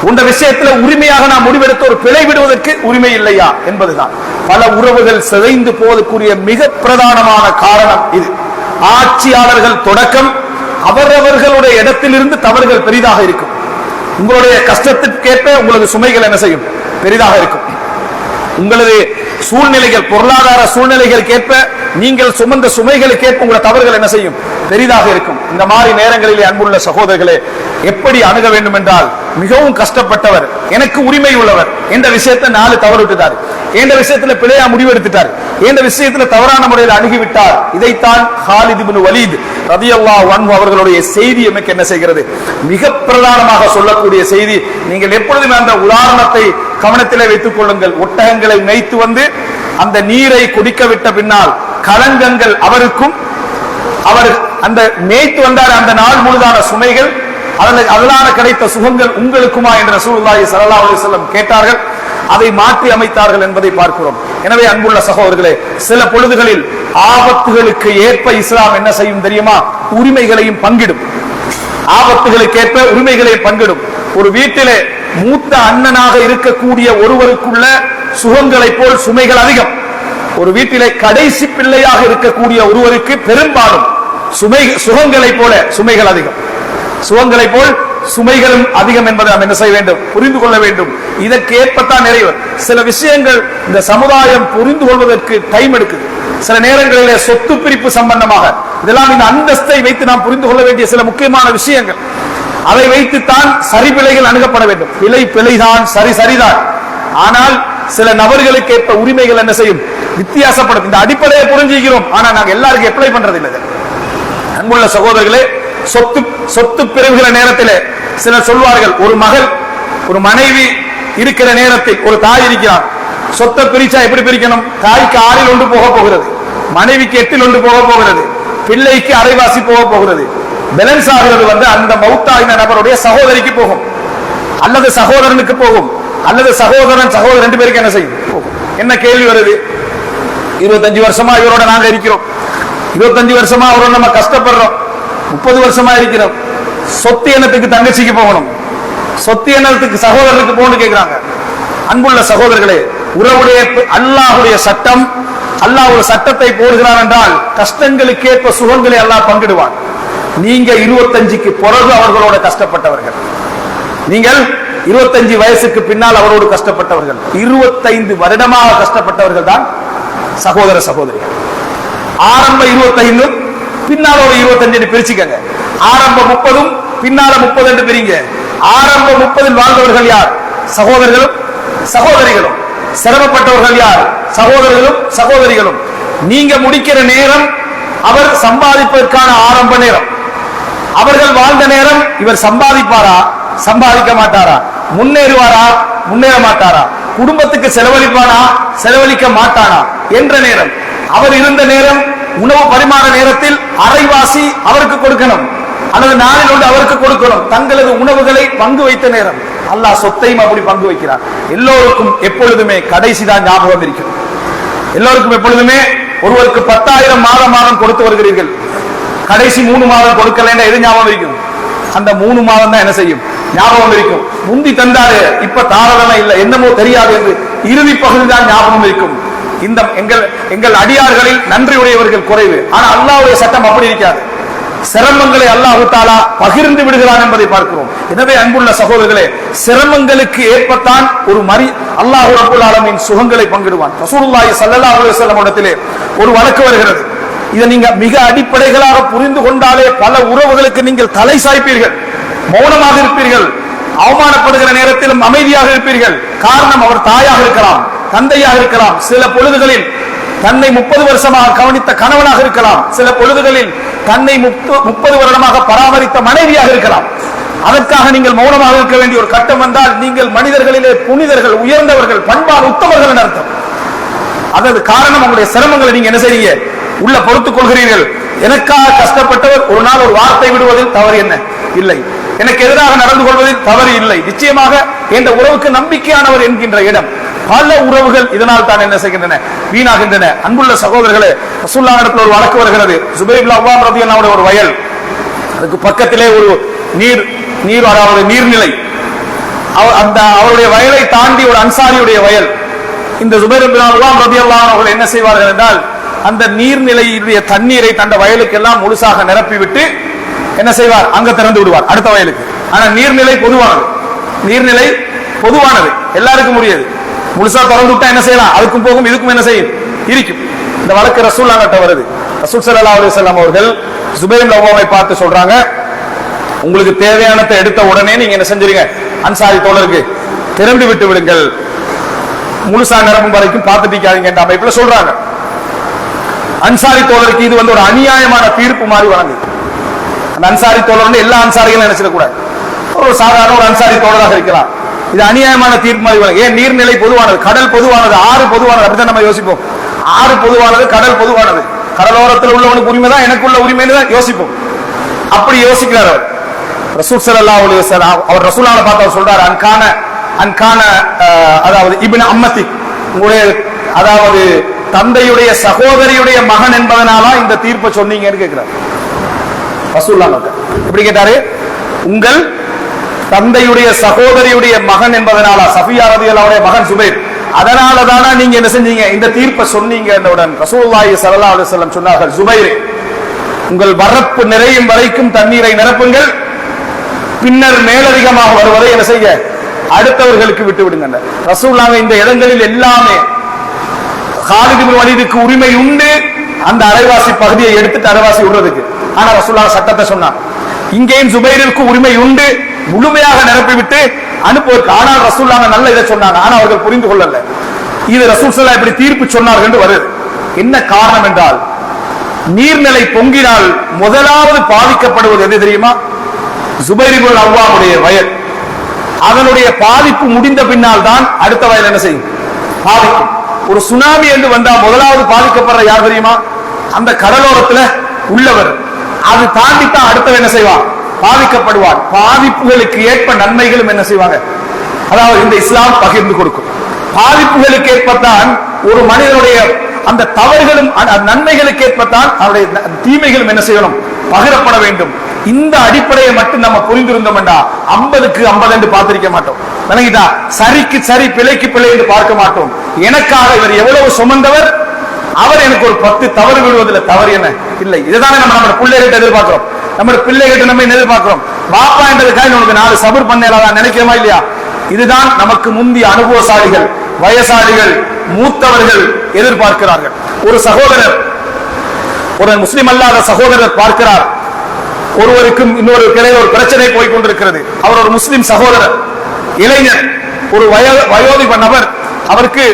உண்ட விஷயத்தில் உரிமையாக நான் முடிவெடுத்த ஒரு பிழை விடுவதற்கு உரிமை இல்லையா என்பதுதான். பல உறவுகள் சிதைந்து போவதற்குரிய மிக பிரதானமான காரணம் இது. ஆட்சியாளர்கள் தொடக்கம் அவரவர்களுடைய இடத்திலிருந்து தவறுகள் பெரிதாக இருக்கும். உங்களுடைய கஷ்டத்திற்கேற்ப உங்களது சுமைகள் என்ன செய்யும்? பெரிதாக இருக்கும். உங்களது சூழ்நிலைகள், பொருளாதார சூழ்நிலைகளுக்கு ஏற்ப நீங்கள் சுமந்த சுமைகளுக்கு ஏற்ப உங்களோட தவறுகள் என்ன செய்யும்? பெரிதாக இருக்கும். இந்த மாதிரி நேரங்களிலே அன்புள்ள சகோதரர்களே, எப்படி அணுக வேண்டும் என்றால், மிகவும் கஷ்டப்பட்டவர், எனக்கு உரிமை உள்ளவர் என்ற விஷயத்தை 4 தவறு விட்டுட்டார், என்ற விஷயத்துல பிழையா முடிவெடுத்துட்டார், என்ற விஷயத்துல தவறான முறையில் அணுகிவிட்டார். இதைத்தான் ஹாலித் இப்னு வலீத் ரலியல்லாஹு அன்ஹு அவர்களுடைய செய்தி எனக்கு என்ன செய்கிறது? மிக பிரதானமாக சொல்லக்கூடிய செய்தி. நீங்கள் எப்பொழுதுமே அந்த உதாரணத்தை கவனத்திலே வைத்துக் கொள்ளுங்கள். ஒட்டகங்களை மேய்த்து வந்து அந்த நீரை குடிக்க விட்ட பின்னால் களங்கங்கள் அவருக்கும், அவர் அந்த மேய்த்து வந்தார் அந்த நாள் முழுதான சுமைகள், அதனால கிடைத்த சுகங்கள் உங்களுக்குமா என்று ரசூலுல்லாஹி ஸல்லல்லாஹு அலைஹி வஸல்லம் கேட்டார்கள். அதை மாற்றி அமைத்தார்கள் என்பதை பார்க்கிறோம். எனவே அன்புள்ள சகோதரர்களே, சில பொழுதுகளில் ஆபத்துகளுக்கு ஏற்ப இஸ்லாம் என்ன செய்யும் தெரியுமா? உரிமைகளையும் பங்கிடும். ஆபத்துகளுக்கு ஏற்ப உரிமைகளை பங்கிடும். ஒரு வீட்டிலே மூத்த அண்ணனாக இருக்கக்கூடிய ஒருவருக்குள்ள சுகங்களை போல் சுமைகள் அதிகம். ஒரு வீட்டிலே கடைசி பிள்ளையாக இருக்கக்கூடிய ஒருவருக்கு பெரும்பாலும் சுகங்களை போல சுமைகள் அதிகம். சுகங்களை போல் சுமைகளும் அதிகம் என்பதை நாம் என்ன செய்ய வேண்டும்? புரிந்து கொள்ள வேண்டும். இதற்கு ஏற்பத்தான் நிறைவு. சில விஷயங்கள் இந்த சமுதாயம் புரிந்து கொள்வதற்கு டைம் எடுக்குது. சில நேரங்களிலே சொத்து பிரிப்பு சம்பந்தமாக இதெல்லாம் இந்த அந்தஸ்தை வைத்து நாம் புரிந்து கொள்ள வேண்டிய சில முக்கியமான விஷயங்கள். அதை வைத்துத்தான் சரி பிழைகள் அணுகப்பட வேண்டும். பிழைதான், சரிதான். ஆனால் சில நபர்களுக்கு ஏற்ப உரிமைகள் என்ன செய்யும்? வித்தியாசப்படும். இந்த அடிப்படையை புரிஞ்சுக்கிறோம், ஆனா நாங்க எல்லாருக்கும் அப்ளை பண்றது இல்லை. அன்புள்ள சகோதரர்களே, சொத்து பிரிவுகிற நேரத்தில் சிலர் சொல்வார்கள், ஒரு மகள் ஒரு மனைவி இருக்கிற நேரத்தில் ஒரு தாய் இருக்கிறார், சொத்தை பிரிச்சா எப்படி பிரிக்கணும்? தாய்க்கு 6 ஒன்று போக போகிறது, மனைவிக்கு 8 ஒன்று போக போகிறது, பிள்ளைக்கு அரைவாசி போக போகிறது. பேலன்ஸ் ஆகிறது வந்து அந்த மௌத்தாயின நபருடைய சகோதரிக்கு போகும், அல்லது சகோதரனுக்கு போகும், அல்லது சகோதரன் 2 பேருக்கு என்ன செய்யும்? போகும். என்ன கேள்வி வருது? 25 வருஷமா இவரோட நாங்க இருக்கிறோம், 25 வருஷமா அவரோட நம்ம கஷ்டப்படுறோம், 30 வருஷமா இருக்கிறோம். சொத்து எண்ணத்துக்கு தங்கச்சிக்கு போகணும், சொத்து எண்ணத்துக்கு சகோதரனுக்கு போகணும் கேட்கிறாங்க. அன்புள்ள சகோதரர்களே, உறவுடைய அல்லாஹ்வுடைய சட்டம், அல்லாஹ் ஒரு சட்டத்தை போடுகிறான் என்றால் கஷ்டங்களுக்கு ஏற்ப சுகங்களை அல்லாஹ் பங்கிடுவான். நீங்க 25க்கு பிறகு அவர்களோட கஷ்டப்பட்டவர்கள், நீங்கள் 25 வயசுக்கு பின்னால் அவரோடு கஷ்டப்பட்டவர்கள், 25 வருடமாக கஷ்டப்பட்டவர்கள் தான் சகோதர சகோதரி. ஆரம்ப 25 பின்னால ஒரு 25 பிரிச்சுக்கங்க. ஆரம்ப 30 பின்னால 30 பிரிங்க. ஆரம்ப 30 வாழ்ந்தவர்கள் யார்? சகோதரர்களும் சகோதரிகளும். சிரமப்பட்டவர்கள் யார்? சகோதரர்களும் சகோதரிகளும். நீங்க முடிக்கிற நேரம் அவர் சம்பாதிப்பதற்கான ஆரம்ப நேரம். அவர்கள் வாழ்ந்த நேரம் இவர் சம்பாதிப்பாரா சம்பாதிக்க மாட்டாரா, முன்னேறுவாரா முன்னேற மாட்டாரா, குடும்பத்துக்கு செலவழிப்பானா செலவழிக்க மாட்டானா என்ற நேரம். அவர் இருந்த நேரம் உணவு பரிமாற நேரத்தில் அரைவாசி அவருக்கு கொடுக்கணும் அல்லது நாளில் ஒன்று அவருக்கு கொடுக்கணும். தங்களது உணவுகளை பங்கு வைத்த நேரம். அல்லாஹ் சொத்தையும் அப்படி பங்கு வைக்கிறார். எல்லோருக்கும் எப்பொழுதுமே கடைசி தான் ஞாபகம் இருக்கிறது. எல்லோருக்கும் எப்பொழுதுமே ஒருவருக்கு 10,000 மாதம் மாதம் கொடுத்து வருகிறீர்கள், கடைசி 3 மாதம் கொடுக்கலன்னா எது ஞாபகம் இருக்கும்? அந்த 3 மாதம் தான் என்ன செய்யும்? ஞாபகம் இருக்கும். முந்தி தந்தாரு இப்ப தாராளமா இல்ல என்னமோ தெரியாது என்று இறுதி பகுதி தான் ஞாபகம் இருக்கும். இந்த எங்கள் அடியார்களில் நன்றி உடையவர்கள் குறைவு. ஆனா அல்லாஹ்வுடைய சட்டம் அப்படி இருக்காது. சிரமங்களை அல்லாஹ் தஆலா பகிர்ந்து விடுகிறான் என்பதை பார்க்கிறோம். எனவே அன்புள்ள சகோதரர்களே, சிரமங்களுக்கு ஏற்பத்தான் ஒரு அல்லாஹ் ரப்பல் ஆலமீன் சுகங்களை பங்கிடுவான். ரசூலுல்லாஹி ஸல்லல்லாஹு அலைஹி வஸல்லம் இடத்திலே ஒரு வழக்கு வருகிறது. இதை நீங்க மிக அடிப்படைகளாக புரிந்து கொண்டாலே பல உறவுகளுக்கு நீங்கள் தலை சாய்ப்பீர்கள், மௌனமாக இருப்பீர்கள், அவமானப்படுகிற நேரத்திலும் அமைதியாக இருப்பீர்கள். காரணம், அவர் தாயாக இருக்கலாம், தந்தையாக இருக்கலாம், சில பொழுதுகளில் தன்னை 30 வருஷமாக கவனித்த கணவனாக இருக்கலாம், சில பொழுதுகளில் தன்னை 30 வருடமாக பராமரித்த மனைவியாக இருக்கலாம். அதற்காக நீங்கள் மௌனமாக இருக்க வேண்டிய ஒரு கட்டம் வந்தால் நீங்கள் மனிதர்களிலே புனிதர்கள், உயர்ந்தவர்கள், பண்பாடு உத்தமர்கள் என அர்த்தம். அதாவது காரணம், உங்களுடைய சிரமங்களை நீங்க என்ன செய்றீங்க? உள்ள பொறுத்துக் கொள்கிறீர்கள். எனக்காக கஷ்டப்பட்டவர் ஒரு நாள் ஒரு வார்த்தை விடுவதில் தவறு என்ன இல்லை, எனக்கு எதிராக நடந்து கொள்வதில் தவறு இல்லை. நிச்சயமாக இந்த உறவுக்கு நம்பிக்கையானவர் என்கின்ற இடம். பல உறவுகள் இதனால் தான் என்ன செய்கின்றன? வீணாகின்றன. அன்புள்ள சகோதரர்களே, ரசூலுல்லாஹ் இடத்துல ஒரு வழக்கு வருகிறது. சுபைர் இப்னு அவ்வாம் ரலியல்லாஹு அன்ஹு ஒரு வயல், அதுக்கு பக்கத்திலே ஒரு நீர் அதாவது நீர்நிலை. அந்த அவருடைய வயலை தாண்டி ஒரு அன்சாரியுடைய வயல். இந்த சுபைர் இப்னு அவ்வாம் ரலியல்லாஹு அன்ஹு என்ன செய்வார்கள் என்றால், அந்த நீர்நிலையுடைய தண்ணீரை தந்த வயலுக்கு எல்லாம் முழுசாக நிரப்பிவிட்டு என்ன செய்வார்? அங்க திறந்து விடுவார் அடுத்த வயலுக்கு. ஆனா நீர்நிலை பொதுவானது, நீர்நிலை பொதுவானது, எல்லாருக்கும் முடியாது. முழுசா திறந்து விட்டா என்ன செய்யலாம்? அதுக்கும் போகும், இதுக்கும் என்ன செய்யும்? இருக்கும். இந்த வழக்கு ரசூலுல்லாஹ் கிட்ட வருது. ரசூல் ஸல்லல்லாஹு அலைஹி வஸல்லம் அவர்கள் சுபைர் இப்னு அவ்வாமை பார்த்து சொல்றாங்க, உங்களுக்கு தேவையானதை எடுத்த உடனே நீங்க என்ன செஞ்சீங்க? அன்சாரி தோழருக்கு திறந்து விட்டு விடுங்கள், முழுசா நிரம்பும் வரைக்கும் பார்த்துட்டீங்க என்ற அமைப்புல சொல்றாங்க. அன்சாரி தோழருக்கு இது ஒரு அநியாயமான தீர்ப்பு மாதிரி வழங்குது. அந்த அன்சாரி தோழர் எல்லா அன்சாரிகளும் நினைச்சிடக்கூடாது, ஒரு சாதாரண ஒரு அன்சாரி தோழராக இருக்கலாம். இது அநியாயமான தீர்ப்பு மாதிரி வழங்கு. ஏன்? நீர்நிலை பொதுவானது, கடல் பொதுவானது, ஆறு பொதுவானது. அப்படித்தான் நம்ம யோசிப்போம். ஆறு பொதுவானது, கடல் பொதுவானது. கடலோரத்தில் உள்ளவனுக்கு உரிமை தான், எனக்குள்ள உரிமைன்னு தான் யோசிப்போம். அப்படி யோசிக்கிறார் அவர். ரசூல் ஸல்லல்லாஹு அலைஹி வஸல்லம் அவர் ரசூலுல்லாஹ் பார்த்து அவர் சொல்றார், அன்கான அதாவது இப்னு அம்மதி, உங்களுடைய அதாவது தந்தையுடைய சகோதரியுடைய மகன் என்பதனால இந்த தீர்ப்பை சொன்னீங்கன்னு கேட்கிறார் ரசூலுல்லாஹ். எப்படி கேட்டாரு? உங்கள் தந்தையுடைய சகோதரியுடைய மகன் என்பதனால, சஃபியா ரலியல்லாஹு மகன் சுபைர், அதனால தானா நீங்க என்ன செஞ்சீங்க? இந்த தீர்ப்பை சொன்னீங்க என்றவுடன் ரசூலுல்லாஹி ஸல்லல்லாஹு அலைஹி வஸல்லம் சொன்னார்கள், சுபைரே, உங்கள் வரப்பு நிறையும் வரைக்கும் தண்ணீரை நிரப்புங்கள், பின்னர் மேலதிகமாக வருவதை என்ன செய்ய? அடுத்தவர்களுக்கு விட்டு விடுங்க. ரசூலுல்லாஹ் இந்த இடங்களில் எல்லாமே காலித் இப்னு வலீதுக்கு உரிமை உண்டு அந்த அரைவாசி பகுதியை எடுத்துட்டு அரைவாசி விடுறதுக்கு. ஆனா ரசூலுல்லாஹ் சட்டத்தை சொன்னார். இங்கேயும் சுபைருக்கு உரிமை உண்டு, முழுமையாக நிரப்பிவிட்டு அனுப்புவதற்கு. ஆனால் ரசூலுல்லாஹ் நல்ல இதை சொன்னாங்க, ஆனா அவர்கள் புரிந்து கொள்ளல. இது ரசூல் ஸல்லல்லாஹு இப்படி தீர்ப்பு சொன்னார்கள் என்று வருது. என்ன காரணம் என்றால், நீர்நிலை பொங்கினால் முதலாவது பாதிக்கப்படுவது எது தெரியுமா? சுபைர் இப்னு அவ்வாமுடைய வயல். அதனுடைய பாதிப்பு முடிந்த பின்னால் தான் அடுத்த வயல் என்ன செய்யும்? பாதிக்கும். ஒரு சுனாமி என்று வந்தா முதலாவது பாதிக்கப்படுற யார் தெரியுமா? அந்த கடலோரத்துல உள்ளவர். அது தாண்டித்தான் அடுத்த என்ன செய்வார்? பாதிக்கப்படுவார். பாதிப்புகளுக்கு ஏற்ப நன்மைகளும் என்ன செய்வாங்க? அதாவது இந்த இஸ்லாம் பகிர்ந்து கொடுக்கும். பாதிப்புகளுக்கு ஏற்பத்தான் ஒரு மனிதனுடைய அந்த தவறுகளும் நன்மைகளுக்கு ஏற்பத்தான் அவருடைய தீமைகளும் என்ன செய்யணும்? பகிரப்பட வேண்டும். இந்த அடிப்படையை மட்டும் நம்ம புரிந்திருந்தோம் என்றா 50க்கு 50 என்று பார்த்திருக்க மாட்டோம். விளங்கிட்டா? சரிக்கு சரி, பிழைக்கு பிழை என்று பார்க்க மாட்டோம். எனக்காக இவர் எவ்வளவு சுமந்தவர், அவர் எனக்கு ஒரு 10 தவறு விடுவதில் தவறு என்ன இல்லை. இதுதானே நம்ம பிள்ளைகிட்ட எதிர்பார்க்கிறோம். நம்ம பிள்ளைகிட்ட நம்ம எதிர்பார்க்கிறோம். பாப்பா என்றதுக்காக உனக்கு 4 சபர் பண்ணலாம் நினைக்கிறோமா இல்லையா? இதுதான் நமக்கு முந்தைய அனுபவசாலிகள், வயசாளிகள், மூத்தவர்கள் எதிர்பார்க்கிறார்கள். ஒரு சகோதரர், ஒரு முஸ்லிம் அல்லாத சகோதரர் பார்க்கிறார், ஒருவருக்கும் இன்னொரு ஒரு பிரச்சனை போய் கொண்டிருக்கிறது. அவர் ஒரு முஸ்லிம் சகோதரர், இளைஞர், ஒரு வயோதிப நபர். அவருக்கு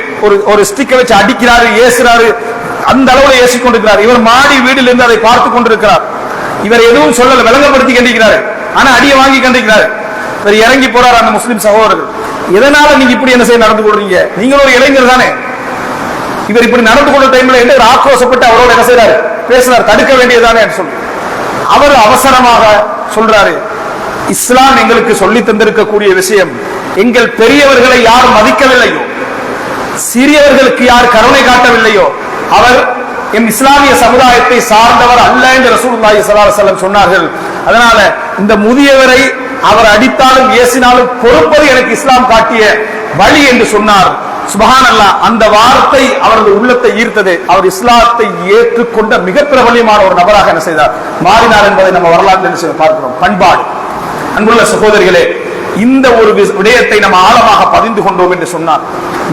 ஒரு ஸ்டிக்கை வச்சு அடிக்கிறாரு, ஏசுறாரு, அந்த அளவுல ஏசி கொண்டிருக்கிறார். இவர் மாடி வீட்டில் இருந்து அதை பார்த்து கொண்டிருக்கிறார். இவர் எதுவும் சொல்லல, விளங்கப்படுத்தி கண்டிக்கிறார். ஆனா அடியை வாங்கி கண்டிக்கிறார். இவர் இறங்கி போறார் அந்த முஸ்லிம் சகோதரர்கள். எதனால நீங்க இப்படி என்ன செய்ய நடந்து கொள்றீங்க? நீங்க ஒரு இளைஞர் தானே. இவர் இப்படி நடந்து கொண்ட டைம்ல என்று ஆக்ரோஷப்பட்டு அவரோட என்ன செய்யறாரு, பேசுறார். தடுக்க வேண்டியதானே சொல்லி அவர் அவசரமாக சொல்றாரு, இஸ்லாம் எங்களுக்கு சொல்லி தந்திருக்கக்கூடிய விஷயம், எங்கள் பெரியவர்களை யார் மதிக்கவில்லையோ, சிறியவர்களுக்கு யார் கருணை காட்டவில்லையோ அவர் எம் இஸ்லாமிய சமுதாயத்தை சார்ந்தவர் அல்ல என்று ரசூலுல்லாஹி ஸல்லல்லாஹு அலைஹி வஸல்லம் சொன்னார்கள். அதனால இந்த முதியவரை அவர் அடித்தாலும் ஏசினாலும் பொறுப்பது எனக்கு இஸ்லாம் காட்டிய வழி என்று சொன்னார். சுப்ஹானல்லாஹ், அந்த வார்த்தை அவரது உள்ளத்தை ஈர்த்தது. அவர் இஸ்லாத்தை ஏற்றுக்கொண்ட மிக பிரபலியமான ஒரு நபராக என்ன செய்தார், மாறினார் என்பதை நம்ம வரலாற்றில் பார்க்கிறோம். பண்பாடு. அன்புள்ள சகோதரிகளே, இந்த ஒரு விடயத்தை நம்ம ஆழமாக பதிந்து கொண்டோம் என்று சொன்னார்,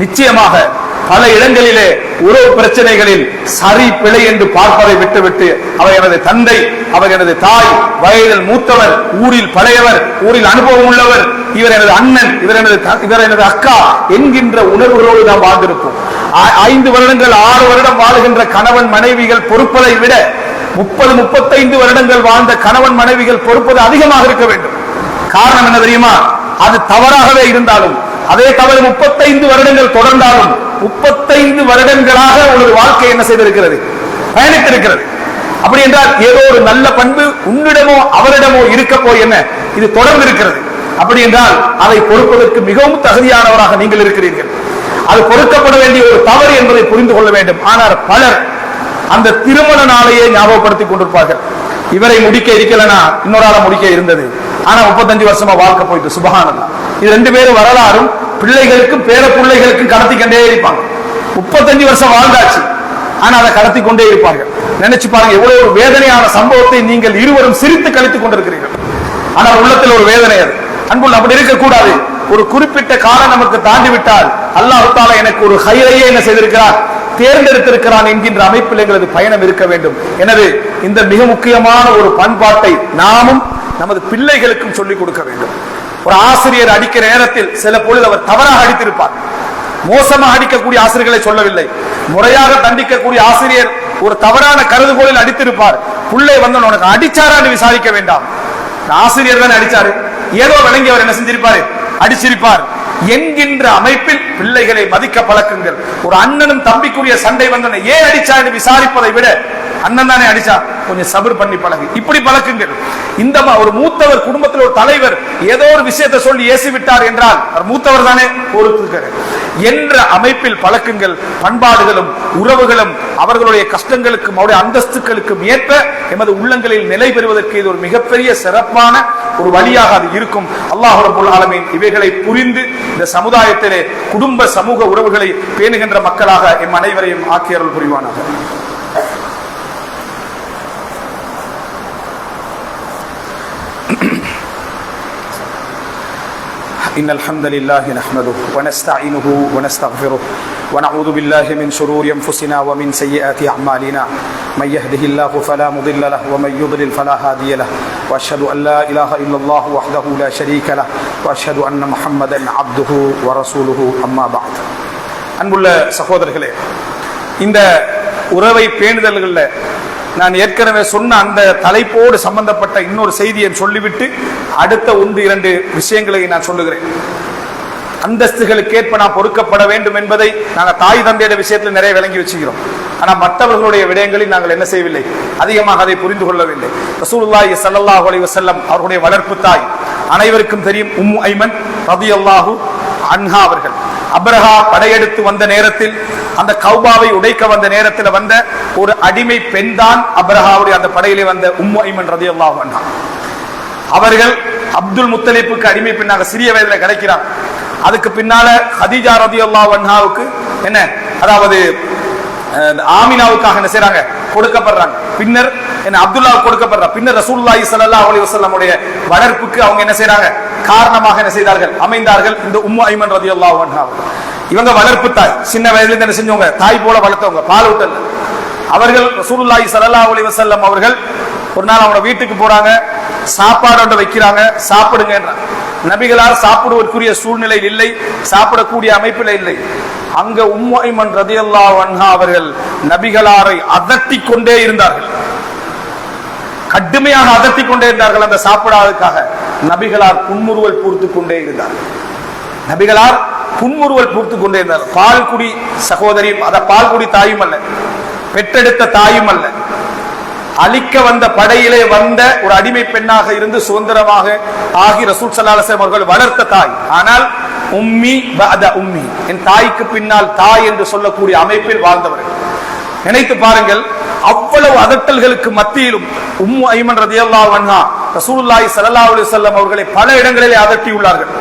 நிச்சயமாக பல இடங்களிலே உறவு பிரச்சனைகளில் சரி பிழை என்று பார்ப்பதை விட்டுவிட்டு, அவர் எனது தந்தை, அவர் எனது தாய், வயதில் மூத்தவர், ஊரில் பழையவர், ஊரில் அனுபவம் உள்ளவர், இவர் எனது அண்ணன், இவர் எனது அக்கா என்கின்ற உணர்வுகளோடு நாம் வாழ்ந்திருப்போம். 5 வருடங்கள் 6 வருடம் வாழுகின்ற கணவன் மனைவிகள் பொறுப்பதை விட 30-35 வருடங்கள் வாழ்ந்த கணவன் மனைவிகள் பொறுப்பது அதிகமாக இருக்க வேண்டும். காரணம் என்ன தெரியுமா? அது தவறாகவே இருந்தாலும், அதே தவறு 35 வருடங்கள் தொடர்ந்தாலும் 35 வருடங்களாக ஒரு வாழ்க்கை என்ன செய்திருக்கிறது, பயணித்திருக்கிறது. அப்படி என்றால் ஏதோ ஒரு நல்ல பண்பு உன்னிடமோ அவரிடமோ இருக்க போய் என்ன இது தொடர்ந்து இருக்கிறது. அப்படி என்றால் அதை பொறுப்பதற்கு மிகவும் தகுதியானவராக நீங்கள் இருக்கிறீர்கள். அது பொறுக்கப்பட வேண்டிய ஒரு தவறு என்பதை புரிந்து கொள்ள வேண்டும். ஆனால் பலர் அந்த திருமண நாளையே ஞாபகப்படுத்திக் கொண்டிருப்பார்கள். இவரை முடிக்க இருக்கலனா இன்னொரு ஆளை முடிக்க இருந்தது, ஆனா 35 வருஷமா வாழ்க்கை போயிட்டு. சுப்ஹானல்லாஹ், இது 2 பேரும் வரலாறும் பிள்ளைகளுக்கும் பேர பிள்ளைகளுக்கும் கடத்தி கொண்டே இருப்பாங்க. 35 வருஷம் வாழ்ந்தாச்சு, ஆனா அதை கடத்தி கொண்டே இருப்பார்கள். நினைச்சு பாருங்க, எவ்வளவு ஒரு வேதனையான சம்பவத்தை நீங்கள் இருவரும் சிரித்து கழித்துக் கொண்டிருக்கிறீர்கள். ஆனால் உள்ளத்தில் ஒரு வேதனை. அது அன்புள்ள அப்படி இருக்கக்கூடாது. ஒரு குறிப்பிட்ட காலம் நமக்கு தாண்டி விட்டால் அல்லாஹ் தஆலா எனக்கு ஒரு ஹைரையே என்ன செய்திருக்கிறார், தேர்ந்தெடுத்திருக்கிறான் என்கின்ற அமைப்பில் எங்களது பயணம் இருக்க வேண்டும். எனவே இந்த மிக முக்கியமான ஒரு பண்பாட்டை நாமும் நமது பிள்ளைகளுக்கும் சொல்லிக் கொடுக்க வேண்டும். ஒரு ஆசிரியர் அடிக்கிற நேரத்தில் சில பொழுது அவர் தவறாக அடித்திருப்பார். மோசமாக அடிக்கக்கூடிய ஆசிரியர்களை சொல்லவில்லை, முறையாக தண்டிக்கக்கூடிய ஆசிரியர் ஒரு தவறான கருதுகோளில் அடித்திருப்பார். பிள்ளை வந்து உனக்கு அடிச்சாரான்னு விசாரிக்க வேண்டாம், ஆசிரியர் தான் அடிச்சாரு, ஏதோ விளங்கி அவர் என்ன செஞ்சிருப்பாரு, அடிச்சிருப்பார் என்கின்ற அமைப்பில் பிள்ளைகளை மதிக்க பழக்குங்கள். ஒரு அண்ணனும் தம்பிக்குரிய சண்டை வந்தன ஏன் அடிச்சா என்று விசாரிப்பதை விட அண்ணன் தானே அடிச்சா கொஞ்சம் சபர் பண்ணி பழகு, இப்படி பழக்குங்கள். இந்த ஒரு மூத்தவர் குடும்பத்தில் ஒரு தலைவர் ஏதோ ஒரு விஷயத்தை சொல்லி ஏசி விட்டார் என்றால் அவர் மூத்தவர் தானே பொறுத்துக்கிறார் என்ற அமைப்பில் பழக்குங்கள். பண்பாடுகளும் உறவுகளும் அவர்களுடைய கஷ்டங்களுக்கும் அவருடைய அந்தஸ்துகளுக்கும் ஏற்ப எமது உள்ளங்களில் நிலை பெறுவதற்கு இது ஒரு மிகப்பெரிய சிறப்பான ஒரு வழியாக அது இருக்கும். அல்லாஹ் ரப்பல் ஆலமீன் இவைகளை புரிந்து இந்த சமுதாயத்திலே குடும்ப சமூக உறவுகளை பேணுகின்ற மக்களாக எம் அனைவரையும் ஆக்கி அருள் புரிவானாக. إن الحمد لله نحمده ونستعينه ونستغفره ونعوذ بالله من شرور أنفسنا ومن سيئات أعمالنا من يهده الله فلا مضل له ومن يضلل فلا هادي له وأشهد أن لا إله إلا الله وحده لا شريك له وأشهد أن محمدا عبده ورسوله أما بعد. அன்புள்ள சகோதரர்களே, இந்த உறவை பேணுதல்களில் நான் ஏற்கனவே சொன்ன அந்த தலைப்போடு சம்பந்தப்பட்ட இன்னொரு செய்தியை சொல்லிவிட்டு அடுத்த 1-2 விஷயங்களை நான் சொல்லுகிறேன். அந்தஸ்துகளுக்கேற்ப நாம் பொறுக்கப்பட வேண்டும் என்பதை நாங்கள் தாய் தந்தையுடைய விஷயத்தில் நிறைய விளங்கி வச்சுக்கிறோம். ஆனால் மற்றவர்களுடைய விடயங்களில் நாங்கள் என்ன செய்யவில்லை, அதிகமாக அதை புரிந்து கொள்ளவில்லை. ரசூலுல்லாஹி ஸல்லல்லாஹு அலைஹி வஸல்லம் அவர்களுடைய வளர்ப்பு தாய் அனைவருக்கும் தெரியும், உம்மு ஐமன் ரலியல்லாஹு அன்ஹா அவர்கள் அப்ரஹா படையெடுத்து வந்த நேரத்தில், அந்த கௌபாவை உடைக்க வந்த நேரத்தில் வந்த ஒரு அடிமை பெண் தான் அப்ரஹாவுடைய அந்த படையிலே வந்த உம்மு ஐமன் ரலியல்லாஹு அன்ஹா. அவர்கள் அப்துல் முத்தலிப்புக்கு அடிமை பெண்ணாக சிறிய வயதில் கிடைக்கிறார். அதுக்கு பின்னால ஹதீஜா ரலியல்லாஹு அன்ஹாவுக்கு என்ன, அதாவது ஆமினாவுக்காக என்ன செய்றாங்க, கொடுக்கப்படுறாங்க. பின்னர் என்ன அப்துல்லாவுக்கு கொடுக்கப்படுறாங்க. பின்னர் ரசூலுல்லாஹி ஸல்லல்லாஹு அலைஹி வஸல்லம் உடைய வளர்ப்புக்கு அவங்க என்ன செய்றாங்க, காரணமாக என்ன செய்தார்கள், அமைந்தார்கள் இந்த உம்மு ஐமன் ரலியல்லாஹு அன்ஹா. இவங்க வளர்ப்பு தாய், சின்ன வயதுல என்ன செஞ்சவங்க, தாய் போல வளர்த்தவங்க, பால் ஊட்டல். அவர்கள் ரசூலுல்லாஹி ஸல்லல்லாஹு அலைஹி வஸல்லம் அவர்கள் ஒரு நாள் அவங்க வீட்டுக்கு போறாங்க, சாப்பாடு வைக்கிறாங்க, சாப்பிடுங்கன்றாங்க. நபிகளார் சாப்பிடுவதற்குரிய சூழ்நிலையில் இல்லை, சாப்பிடக்கூடிய அமைப்பில் இல்லை. அங்க உம்மு ஐமன் ரலியல்லாஹு அன்ஹா அவர்கள் நபிகளாரை அதட்டிக் கொண்டே இருந்தார்கள், கடுமையாக அதட்டிக் கொண்டே இருந்தார்கள். அந்த சாப்பிடாததுக்காக நபிகளார் புன்முறுவல் பூர்த்து கொண்டே இருந்தார்கள். நபிகளார் புன்முறுவல் பூர்த்து கொண்டே இருந்தார். பால் குடி சகோதரியும், அத பால் குடி தாயும் அல்ல, பெற்றெடுத்த தாயும் அல்ல, அழிக்க வந்த படையிலே வந்த ஒரு அடிமை பெண்ணாக இருந்து சுதந்திரமாக ஆகி ரசூல் ஸல்லல்லாஹு அலைஹி வஸல்லம் அவர்கள் வளர்த்த தாய். ஆனால் உம்மி பஅத உம்மி, என் தாய்க்கு பின்னால் தாய் என்று சொல்லக்கூடிய அமைப்பில் வாழ்ந்தவர்கள். நினைத்து பாருங்கள், அவ்வளவு அதட்டல்களுக்கு மத்தியிலும் உம்மு ஐமன் ரலியல்லாஹு அன்ஹா ரசூலுல்லாஹி ஸல்லல்லாஹு அலைஹி வஸல்லம் அவர்களை பல இடங்களிலே அதட்டியுள்ளார்கள்.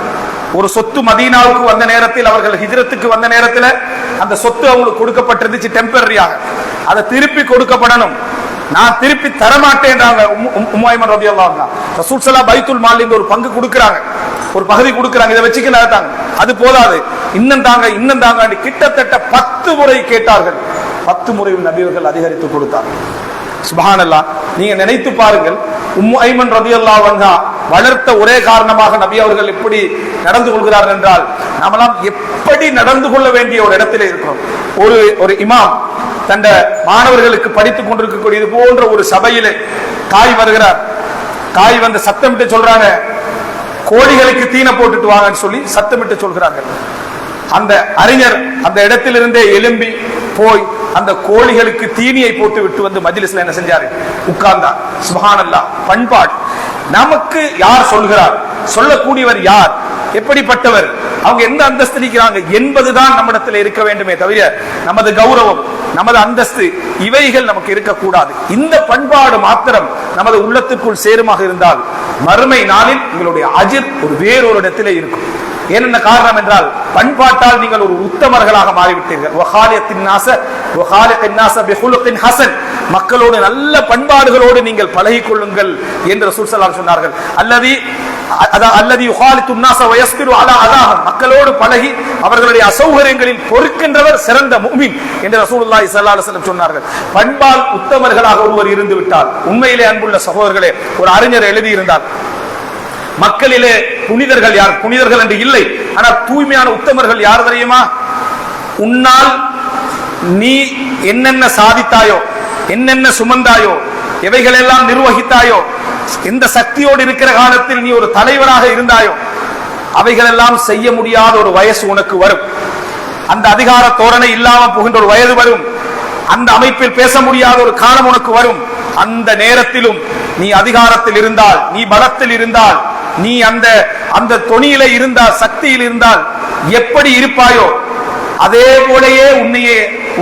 ஒரு சொத்து மதீனாவுக்கு வந்த நேரத்தில், அவர்கள் ஹிஜ்ரத்துக்கு வந்த நேரத்தில் அந்த சொத்து அவங்களுக்கு கொடுக்கப்பட்டிருந்துச்சு டெம்பரரியாக, அதை திருப்பி கொடுக்கப்படணும், நான் திருப்பி தரமாட்டேன்றாங்க உம்மு ஐமன் ரலியல்லாஹு அன்ஹா. ரசூல் ஸல்லல்லாஹு பைத்துல் மால்ல இருந்து ஒரு பங்கு கொடுக்கறாங்க, ஒரு பகுதி கொடுக்கறாங்க, இதை வச்சுக்கிட்டாங்க, அது போதாது, இன்னும் தாங்க இன்னும் தாங்க, கிட்டத்தட்ட 10 முறை கேட்டார்கள். 10 முறையில் நபி அவர்கள் அதிகரித்து கொடுத்தார்கள். சுப்ஹானல்லாஹ். நீங்க நினைத்து பாருங்கள், உம்மு ஐமன் ரலியல்லாஹு அன்ஹா வளர்த்த ஒரே காரணமாக நபி அவர்கள் எப்படி நடந்து கொள்கிறார்கள் என்றால், நாமெல்லாம் எப்படி நடந்து கொள்ள வேண்டிய ஒரு இடத்திலே இருக்கிறோம். ஒரு இமாம் தந்த மாணவர்களுக்கு படித்துக் கொண்டிருக்கக்கூடிய இது போன்ற ஒரு சபையிலே தாய் வருகிறார். தாய் வந்து சத்தமிட்டு சொல்றாங்க, கோழிகளுக்கு தீனை போட்டுட்டு வாங்கன்னு சொல்லி சத்தமிட்டு சொல்கிறார்கள். அந்த அறிஞர் அந்த இடத்திலிருந்தே எழும்பி போய் அந்த கோழிகளுக்கு தீனியை போட்டு விட்டு வந்து மஜ்லிஸ்ல என்ன செஞ்சாரு, உட்கார்ந்தார். சுப்ஹானல்லாஹ். பண்பாடு. நமக்கு யார் சொல்கிறார், சொல்லக்கூடியவர் யார், எப்படிப்பட்டவர், அவங்க எந்த அந்தஸ்து இருக்கிறாங்க என்பதுதான் நம்மிடத்தில் இருக்க வேண்டுமே தவிர நமது கௌரவம், நமது அந்தஸ்து இவைகள் நமக்கு இருக்கக்கூடாது. இந்த பண்பாடு மாத்திரம் நமது உள்ளத்துக்குள் சேருமாக இருந்தால் மறுமை நாளில் உங்களுடைய அஜிர் ஒரு வேறொரு இடத்திலே இருக்கும். ஏனென்ன காரணம் என்றால், பண்பாட்டால் நீங்கள் ஒரு உத்தமர்களாக மாறிவிட்டீர்கள். மக்களோடு நல்ல பண்பாடுகளோடு நீங்கள் பழகிக் கொள்ளுங்கள் என்று ரசூல் ஸல்லல்லாஹு அலைஹி வஸல்லம் சொன்னார்கள். மக்களோடு பழகி அவர்களுடைய அசௌகரியங்களில் பொறுக்கின்றவர் சிறந்த முஃமின் என்று ரசூலுல்லாஹி ஸல்லல்லாஹு அலைஹி வஸல்லம் சொன்னார்கள். பண்பால் உத்தமர்களாக ஒருவர் இருந்து விட்டால், உண்மையிலே அன்புள்ள சகோதரர்களே, ஒரு அறிஞர் எழுதியிருந்தார், மக்களிலே புனிதர்கள் யார், புனிதர்கள் என்று இல்லை, ஆனால் தூய்மையான உத்தமர்கள் யார் தெரியுமா, உன்னால் நீ என்னென்ன சாதித்தாயோ, என்னென்ன சுமந்தாயோ, எவைகளெல்லாம் நிர்வகித்தாயோ, எந்த சக்தியோடு இருக்கிற காலத்தில் நீ ஒரு தலைவராக இருந்தாயோ, அவைகளெல்லாம் செய்ய முடியாத ஒரு வயசு உனக்கு வரும். அந்த அதிகார தோரணை இல்லாமல் போகின்ற ஒரு வயது வரும். அந்த அமைப்பில் பேச முடியாத ஒரு காலம் உனக்கு வரும். அந்த நேரத்திலும் நீ அதிகாரத்தில் இருந்தால், நீ பலத்தில் இருந்தால், நீ அந்த தொனியில இருந்தால், சக்தியில் இருந்தால் எப்படி இருப்பாயோ அதே போலயே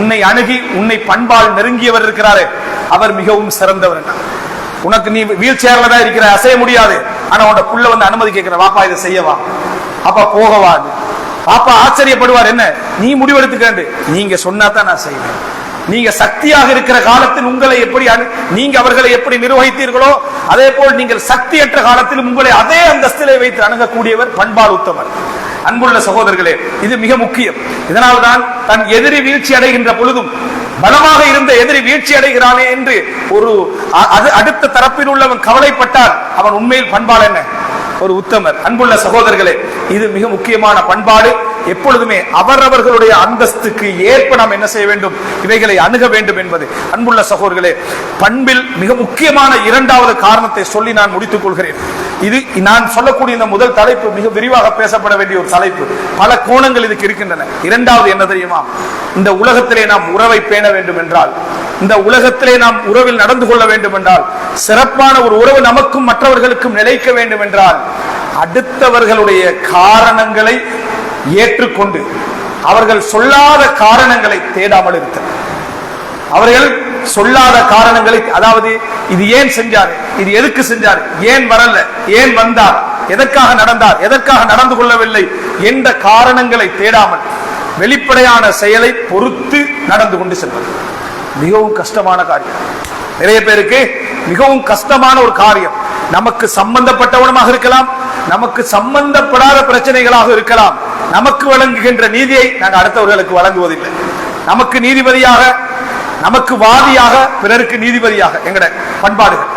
உன்னை அணுகி உன்னை பண்பால் நெருங்கியவர் இருக்கிறாரே, அவர் மிகவும் சிறந்தவர். உனக்கு நீ வீல் சேர்ல தான் இருக்கிற, அசைய முடியாது, ஆனா உன்னோட புள்ள வந்து அனுமதி கேட்கிற, வாப்பா இதை செய்யவா, அப்பா போகவா, பாப்பா ஆச்சரியப்படுவார், என்ன நீ முடிவெடுத்துக்க, நீங்க சொன்னா தான் நான் செய்வேன். நீங்க சக்தியாக இருக்கிற காலத்தில் உங்களை எப்படி நீங்க அவர்களை எப்படி நிர்வகித்தீர்களோ அதே போல் நீங்கள் சக்தியற்ற காலத்தில் உங்களை அதே அந்தஸ்திலே வைத்து அணுகக்கூடியவர் பண்பாடு உத்தமர். அன்புள்ள சகோதரர்களே, இது மிக முக்கியம். இதனால்தான் தன் எதிரி வீழ்ச்சி அடைகின்ற பொழுதும், பலமாக இருந்த எதிரி வீழ்ச்சி அடைகிறானே என்று ஒரு அடுத்த தரப்பில் உள்ளவன் கவலைப்பட்டால் அவன் உண்மையில் பண்பாடு என்ன, ஒரு உத்தமர். அன்புள்ள சகோதரர்களே, இது மிக முக்கியமான பண்பாடு. எப்பொழுதுமே அவரவர்களுடைய அந்தஸ்துக்கு ஏற்ப நாம் என்ன செய்ய வேண்டும், இவைகளை அணுக வேண்டும் என்பது. அன்புள்ள சகோதரர்களே, பண்பில் மிக முக்கியமான 2வது காரணத்தை சொல்லி நான் முடித்துக் கொள்கிறேன். இது நான் சொல்லக்கூடிய இந்த முதல் தலைப்பு மிக விரிவாக பேசப்பட வேண்டிய ஒரு தலைப்பு. பல கோணங்கள் இதுக்கு இருக்கின்றன. 2வது என்ன தெரியுமா, இந்த உலகத்திலே நாம் உறவை பேண வேண்டும் என்றால், இந்த உலகத்திலே நாம் உறவில் நடந்து கொள்ள வேண்டும் என்றால், சிறப்பான ஒரு உறவு நமக்கும் மற்றவர்களுக்கும் நிலைக்க வேண்டும் என்றால், அடுத்தவர்களுடைய காரணங்களை ஏற்றுக்கொண்டு அவர்கள் சொல்லாத காரணங்களை தேடாமல் இருக்க, அவர்கள் சொல்லாத காரணங்களை, அதாவது இது ஏன் செஞ்சாரு, இது எதுக்கு செஞ்சாரு, ஏன் வரல, ஏன் வந்தார், எதற்காக நடந்தார், எதற்காக நடந்து கொள்ளவில்லை என்ற காரணங்களை தேடாமல் வெளிப்படையான செயலை பொறுத்து நடந்து கொண்டு செல்வது மிகவும் கஷ்டமான காரியம். நிறைய பேருக்கு மிகவும் கஷ்டமான ஒரு காரியம். நமக்கு சம்பந்தப்பட்டவனமாக இருக்கலாம், நமக்கு சம்பந்தப்படாத பிரச்சனைகளாக இருக்கலாம். நமக்கு வழங்குகின்ற நீதியை நாங்கள் அடுத்தவர்களுக்கு வழங்குவதில்லை. நமக்கு நீதிபதியாக, நமக்கு வாதியாக, பிறருக்கு நீதிபதியாக எங்கட பண்பாடுகள்.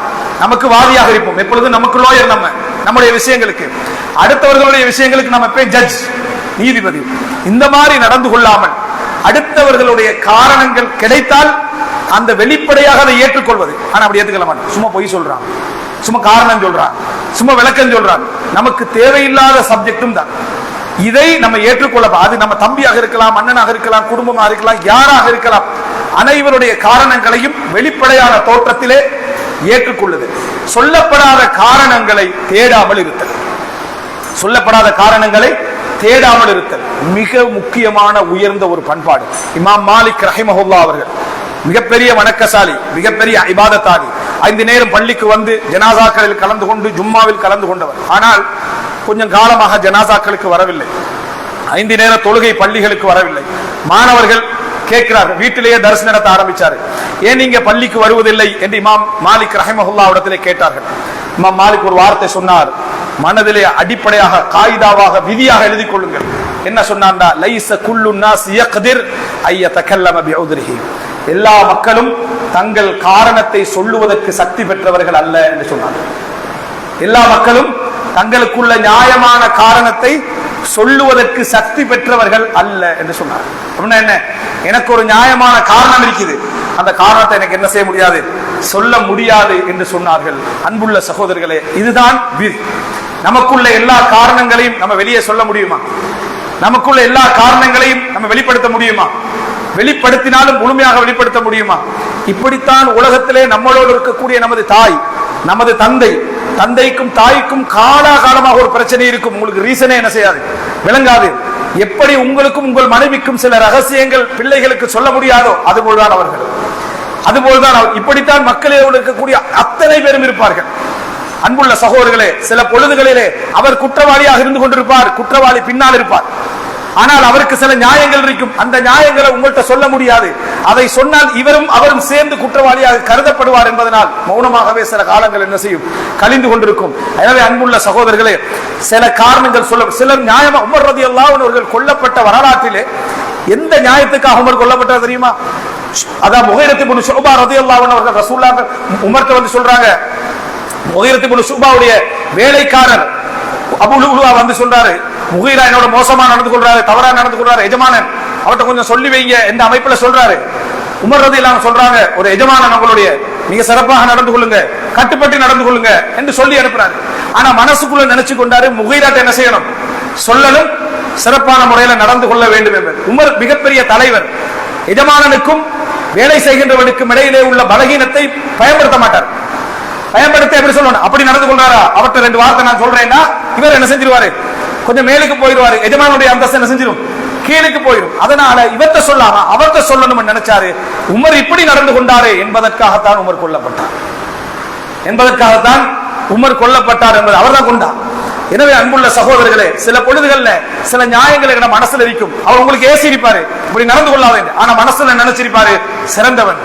நமக்கு வாதியாக இருப்போம் எப்பொழுதும், நமக்கு லோயர், நம்முடைய விஷயங்களுக்கு. அடுத்தவர்களுடைய விஷயங்களுக்கு நம்ம போய் ஜட்ஜ், நீதிபதி. இந்த மாதிரி நடந்து கொள்ளாமல் அடுத்தவர்களுடைய காரணங்கள் கிடைத்தால் அந்த வெளிப்படையாக அதை ஏற்றுக்கொள்வது. ஆனா அப்படி ஏற்றுக்கொள்ள மாட்டோம். சும்மா பொய் சொல்றான், சும்மா காரணம் சொல்றான், சும்மா விளக்கம் சொல்றான், நமக்கு தேவையில்லாத சப்ஜெக்டும் தான். இதை நம்ம ஏற்றுக்கொள்ள, அது நம்ம தம்பியாக இருக்கலாம், அண்ணனாக இருக்கலாம், குடும்பமாக இருக்கலாம், யாராக இருக்கலாம், அனைவருடைய காரணங்களையும் வெளிப்படையான தோற்றத்திலே ஏற்றுக்கொள்ளுது. சொல்லப்படாத காரணங்களை தேடாமல் இருத்தல், சொல்லப்படாத காரணங்களை தேடாமல் இருத்தல் மிக முக்கியமான உயர்ந்த ஒரு பண்பாடு. இமாம் மாலிக் ரஹிமஹுல்லாஹ் அவர்கள் மிகப்பெரிய வணக்கசாலி, மிகப்பெரிய இபாதத்தாலி. 5 நேரம் பள்ளிக்கு வந்து ஜனாசாக்களில் கலந்து கொண்டு ஜும்மாவில் கலந்து கொண்டவர். ஆனால் கொஞ்சம் காலமாக ஜனாசாக்களுக்கு வரவில்லை, 5 நேர தொழுகை பள்ளிகளுக்கு வரவில்லை. மாணவர்கள் கேட்கிறார்கள், வீட்டிலேயே தரிசனம் நடத்த ஆரம்பிச்சாரு. ஏன் நீங்க பள்ளிக்கு வருவதில்லை என்று இமாம் மாலிக் ரஹிமஹுல்லாஹ் இடத்திலே கேட்டார்கள். இமாம் மாலிக் ஒரு வார்த்தை சொன்னார், மனதிலே அடிப்படையாக, காயிதாவாக, விதியாக எழுதி கொள்ளுங்கள். என்ன சொன்னார்னா, லைஸ குல்லு நாஸ் யக்திர் ஐ யதகல்லம பிஉத்ரிஹி, எல்லா மக்களும் தங்கள் காரணத்தை சொல்லுவதற்கு சக்தி பெற்றவர்கள் அல்ல என்று சொன்னார். எல்லா மக்களும் தங்களுக்குள்ள நியாயமான காரணத்தை சொல்லுவதற்கு சக்தி பெற்றவர்கள் அல்ல என்று சொன்னார். அப்படின்னா என்ன? எனக்கு ஒரு நியாயமான காரணம் இருக்குது, அந்த காரணத்தை எனக்கு என்ன செய்ய முடியாது, சொல்ல முடியாது என்று சொன்னார்கள். அன்புள்ள சகோதரர்களே, இதுதான் விதி. நமக்குள்ள எல்லா காரணங்களையும் நம்ம வெளியே சொல்ல முடியுமா? நமக்குள்ள எல்லா காரணங்களையும் நம்ம வெளிப்படுத்த முடியுமா? வெளிப்படுத்தினாலும் முழுமையாக வெளிப்படுத்த முடியுமா? இப்படித்தான் உலகத்திலே நம்மளோடு இருக்கக்கூடிய நமது தாய், நமது தந்தை, தந்தைக்கும் தாய்க்கும் காலாகாலமாக ஒரு பிரச்சனை இருக்கும். உங்களுக்கு ரீசனே என்ன செய்யாது, விளங்காது. எப்படி உங்களுக்கும் உங்கள் மனைவிக்கும் சில ரகசியங்கள் பிள்ளைகளுக்கு சொல்ல முடியாதோ அதுபோல்தான் அவர்கள், அதுபோல்தான் இப்படித்தான் மக்களோடு இருக்கக்கூடிய அத்தனை பேரும் இருப்பார்கள். அன்புள்ள சகோதரர்களே, சில பொழுதுகளிலே அவர் குற்றவாளியாக இருந்து கொண்டிருப்பார், குற்றவாளி பின்னால் இருப்பார். ஆனால் அவருக்கு சில நியாயங்கள் இருக்கும், அந்த நியாயங்களை உங்கள்கிட்ட சொல்ல முடியாது. அதை சொன்னால் இவரும் அவரும் சேர்ந்து குற்றவாளியாக கருதப்படுவார் என்பதனால் மௌனமாகவே சில காலங்கள் என்ன செய்யும், கழிந்து கொண்டிருக்கும். எனவே அன்புள்ள சகோதரர்களே, சில காரணங்கள் சொல்ல, சிலர் நியாயமா, உமர் ரலியல்லாஹு அன்ஹு அவர்கள் கொல்லப்பட்ட வரலாற்றிலே எந்த நியாயத்துக்காக உமர் கொல்லப்பட்டார் தெரியுமா? அதான் முகைரத் இப்னு ஷுபா ரலியல்லாஹு அன்ஹு அவர்கள் ரசூலுல்லாஹ் உமர்ட்ட வந்து சொல்றாங்க, முகைரத் இப்னு ஷுபாவுடைய வேலைக்காரர் அபூ லுஅலுஆ வந்து சொல்றாரு, முகீரா என்னோட மோசமா நடந்து கொள்றாரு, தவறா நடந்து கொள்றாரு, எஜமானன் அவர்கிட்ட கொஞ்சம் சொல்லி வைங்க என்ற அமைப்புல சொல்றாரு. உமர் ரலியல்லாஹு அன்ஹு சொல்றாங்க, ஒரு எஜமானன் உங்களுடைய மிக சிறப்பாக நடந்து கொள்ளுங்க, கட்டுப்பட்டு நடந்து கொள்ளுங்க என்று சொல்லி அனுப்புறாரு. ஆனா மனசுக்குள்ள நினைச்சு கொண்டாரு, முகீராட்ட என்ன செய்யணும், சொல்லணும், சிறப்பான முறையில நடந்து கொள்ள வேண்டும் என்று. உமர் மிகப்பெரிய தலைவர், எஜமானனுக்கும் வேலை செய்கின்றவனுக்கும் இடையிலே உள்ள பலகீனத்தை பயன்படுத்த மாட்டார். பயன்படுத்த எப்படி சொல்லணும், அப்படி நடந்து கொள்றாரா, அவர்கிட்ட 2 வார்த்தை நான் சொல்றேன்னா இவர் என்ன செஞ்சிருவாரு, கொஞ்சம் மேலுக்கு போயிடுவாரு, எஜமானுடைய அந்தஸ்து என்ன செஞ்சிடும், கீழுக்கு போயிடும். அதனால இவர்கிட்ட சொல்லாம அவர்கிட்ட சொல்லணும்னு நினைச்சாரு. உமர் இப்படி நடந்து கொண்டாரு என்பதற்காகத்தான் உமர் கொல்லப்பட்டார், என்பதற்காகத்தான் உமர் கொல்லப்பட்டார் என்பது அவர்தான் கொண்டார். எனவே அன்புள்ள சகோதரர்களே, சில பொழுதுகள்ல சில நியாயங்களை நம்ம மனசுல இருக்கும். அவர் உங்களுக்கு ஏசிருப்பாரு, இப்படி நடந்து கொள்ளாத, ஆனா மனசுல நினைச்சிருப்பாரு, சிறந்தவன்,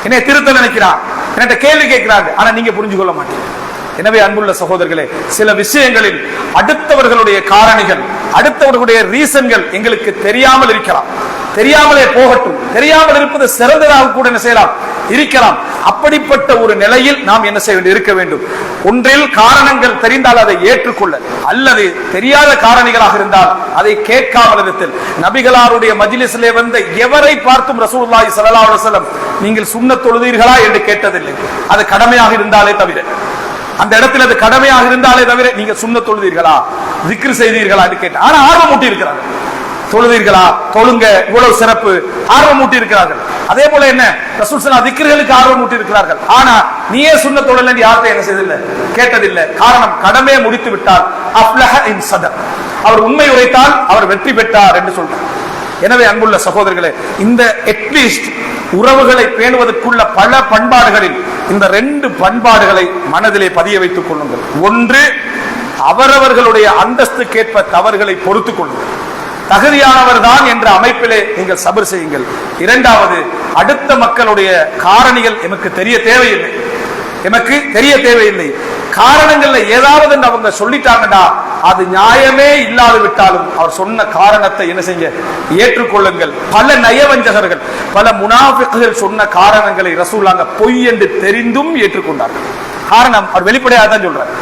என்னை திருத்த நினைக்கிறார், என்கிட்ட கேள்வி கேட்கிறாங்க, ஆனா நீங்க புரிஞ்சு கொள்ள மாட்டீங்க. எனவே அன்புள்ள சகோதரர்களே, சில விஷயங்களில் அடுத்தவர்களுடைய காரணிகள், அடுத்தவர்களுடைய ரீசன்கள் எங்களுக்கு தெரியாமல் இருக்கலாம், தெரியாமலே போகட்டும், தெரியாமல் இருப்பது சிறந்ததாக கூட என்ன செய்யலாம், இருக்கலாம். அப்படிப்பட்ட ஒரு நிலையில் நாம் என்ன செய்ய வேண்டும், இருக்க வேண்டும். ஒன்றில் காரணங்கள் தெரிந்தால் அதை ஏற்றுக்கொள்ள, அல்லது தெரியாத காரணிகளாக இருந்தால் அதை கேட்காமல் இருத்தல். நபிகளாருடைய மஜ்லிஸிலே வந்த எவரை பார்த்தும் ரசூலுல்லாஹி ஸல்லல்லாஹு அலைஹி வஸல்லம் நீங்கள் சுன்னத் தொழுதீர்களா என்று கேட்டதில்லை. அது கடமையாக இருந்தாலே தவிர, அந்த இடத்துல அது கடமையாக இருந்தாலே தவிர நீங்க சுன்னத் தொழுதீர்களா, zikr செய்தீர்களா என்று கேட்ட. ஆனா ஆர்வம் ஊட்டி இருக்கிறாங்க, தொழுதீர்களா, தொழுங்க, இவ்வளவு சிறப்பு, ஆர்வம் ஊட்டி இருக்கிறார்கள். அதே போல என்ன, ரசூல் ஸல்லல்லாஹு திக்ர்களுக்கு ஆர்வம் ஊட்டி இருக்கிறார்கள். ஆனா நீயே சுன்னத் தொழல என்று யார்கிட்ட என்ன செய்ததில்லை, கேட்டதில்லை. காரணம், கடமையை முடித்து விட்டால் அஃப்லஹ இன் ஸதக், அவர் உண்மை உரைத்தால் அவர் வெற்றி பெற்றார் என்று சொல்றார். எனவே அன்புள்ள சகோதரர்களே, இந்த அட்லீஸ்ட் உறவுகளை பேணுவதற்குள்ள பல பண்பாடுகளில் இந்த 2 பண்பாடுகளை மனதிலே பதிய வைத்துக் கொள்ளுங்கள். ஒன்று, அவரவர்களுடைய அந்தஸ்துக்கேற்ப தவறுகளை பொறுத்துக் கொள்ளுங்கள், தகுதியானவர் தான் என்ற அமைப்பிலே நீங்கள் சபர் செய்யுங்கள். இரண்டாவது, அடுத்த மக்களுடைய காரணிகள் எமக்கு தெரிய தேவையில்லை, எமக்கு தெரிய தேவையில்லை. காரணங்கள்ல ஏதாவது அவங்க சொல்லிட்டாங்கடா அது நியாயமே இல்லாது விட்டாலும் அவர் சொன்ன காரணத்தை என்ன செய்ய ஏற்றுக்கொள்ளுங்கள். பல நயவஞ்சகர்கள், பல முனாஃபிக்குகள் சொன்ன காரணங்களை ரசூலுல்லாஹ் பொய் என்று தெரிந்தும் ஏற்றுக்கொண்டார்கள். காரணம் அவர் வெளிப்படையாக தான் சொல்றார்.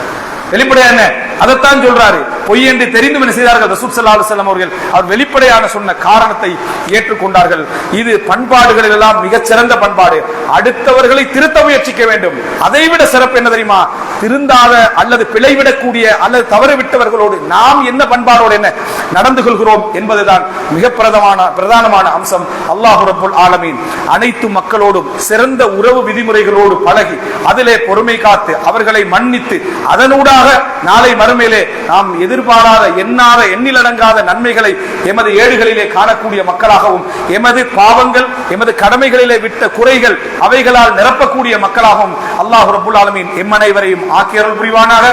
வெளிப்படையா என்ன அதைத்தான் சொல்றாரு. பொய் என்று தெரிந்தும் என்ன செய்தார்கள் ரசூல் ஸல்லல்லாஹு அலைஹி வஸல்லம் அவர்கள் அவர் வெளிப்படையான சொன்ன காரணத்தை ஏற்றுக்கொண்டார்கள். இது பண்பாடுகளில் எல்லாம் மிகச்சிறந்த பண்பாடு. அடுத்தவர்களை திருத்த முயற்சிக்க வேண்டும். அதைவிட சிறப்பு என்ன தெரியுமா? திருந்தாத அல்லது பிழைவிடக்கூடிய அல்லது தவறு விட்டவர்களோடு நாம் என்ன பண்பாடோடு என்ன நடந்து கொள்கிறோம் என்பதுதான் மிக பிரதானமான அம்சம். அல்லாஹ் ரப்பல் ஆலமீன் அனைத்து மக்களோடும் சிறந்த உறவு விதிமுறைகளோடு பழகி அதிலே பொறுமை காத்து அவர்களை மன்னித்து அதனூடாக நாளை மறுமையிலே நாம் எதிர்பாராத எண்ணாத எண்ணிலடங்காத நன்மைகளை எமது ஏடுகளிலே காணக்கூடிய மக்களாகவும் எமது பாவங்கள் எமது கடமைகளிலே விட்ட குறைகள் அவைகளால் நிரப்பக்கூடிய மக்களாகவும் அல்லாஹ் ரப்பல் ஆலமீன் எம்மனைவரையும் ஆக்கியருள் புரிவானாக.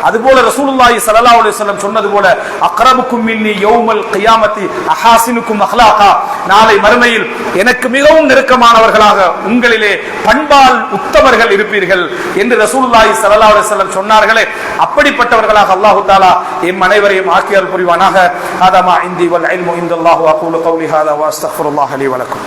அதுபோல ரசூலுல்லாஹி ஸல்லல்லாஹு அலைஹி வஸல்லம் சொன்னது போல அக்ரபுக்கும் மின்னி யௌமல் கியாமத்தி அஹாசினுக்கும் அக்லாகா, நாளை மறுமையில் எனக்கு மிகவும் நெருக்கமானவர்களாக உங்களிலே பண்பால் உத்தமர்கள் இருப்பீர்கள் என்று ரசூலுல்லாஹி ஸல்லல்லாஹு அலைஹி வஸல்லம் சொன்னார்களே, அப்படிப்பட்டவர்களாக அல்லாஹ் தஆலா எம் அனைவரையும் ஆக்கியருள் புரிவானாக. ஹாதா மா இன்தி வல் இல்மு இன்தல்லாஹி வ அகூலு கௌலி ஹாதா வ அஸ்தக்ஃபிருல்லாஹ லி வ லக்கும்.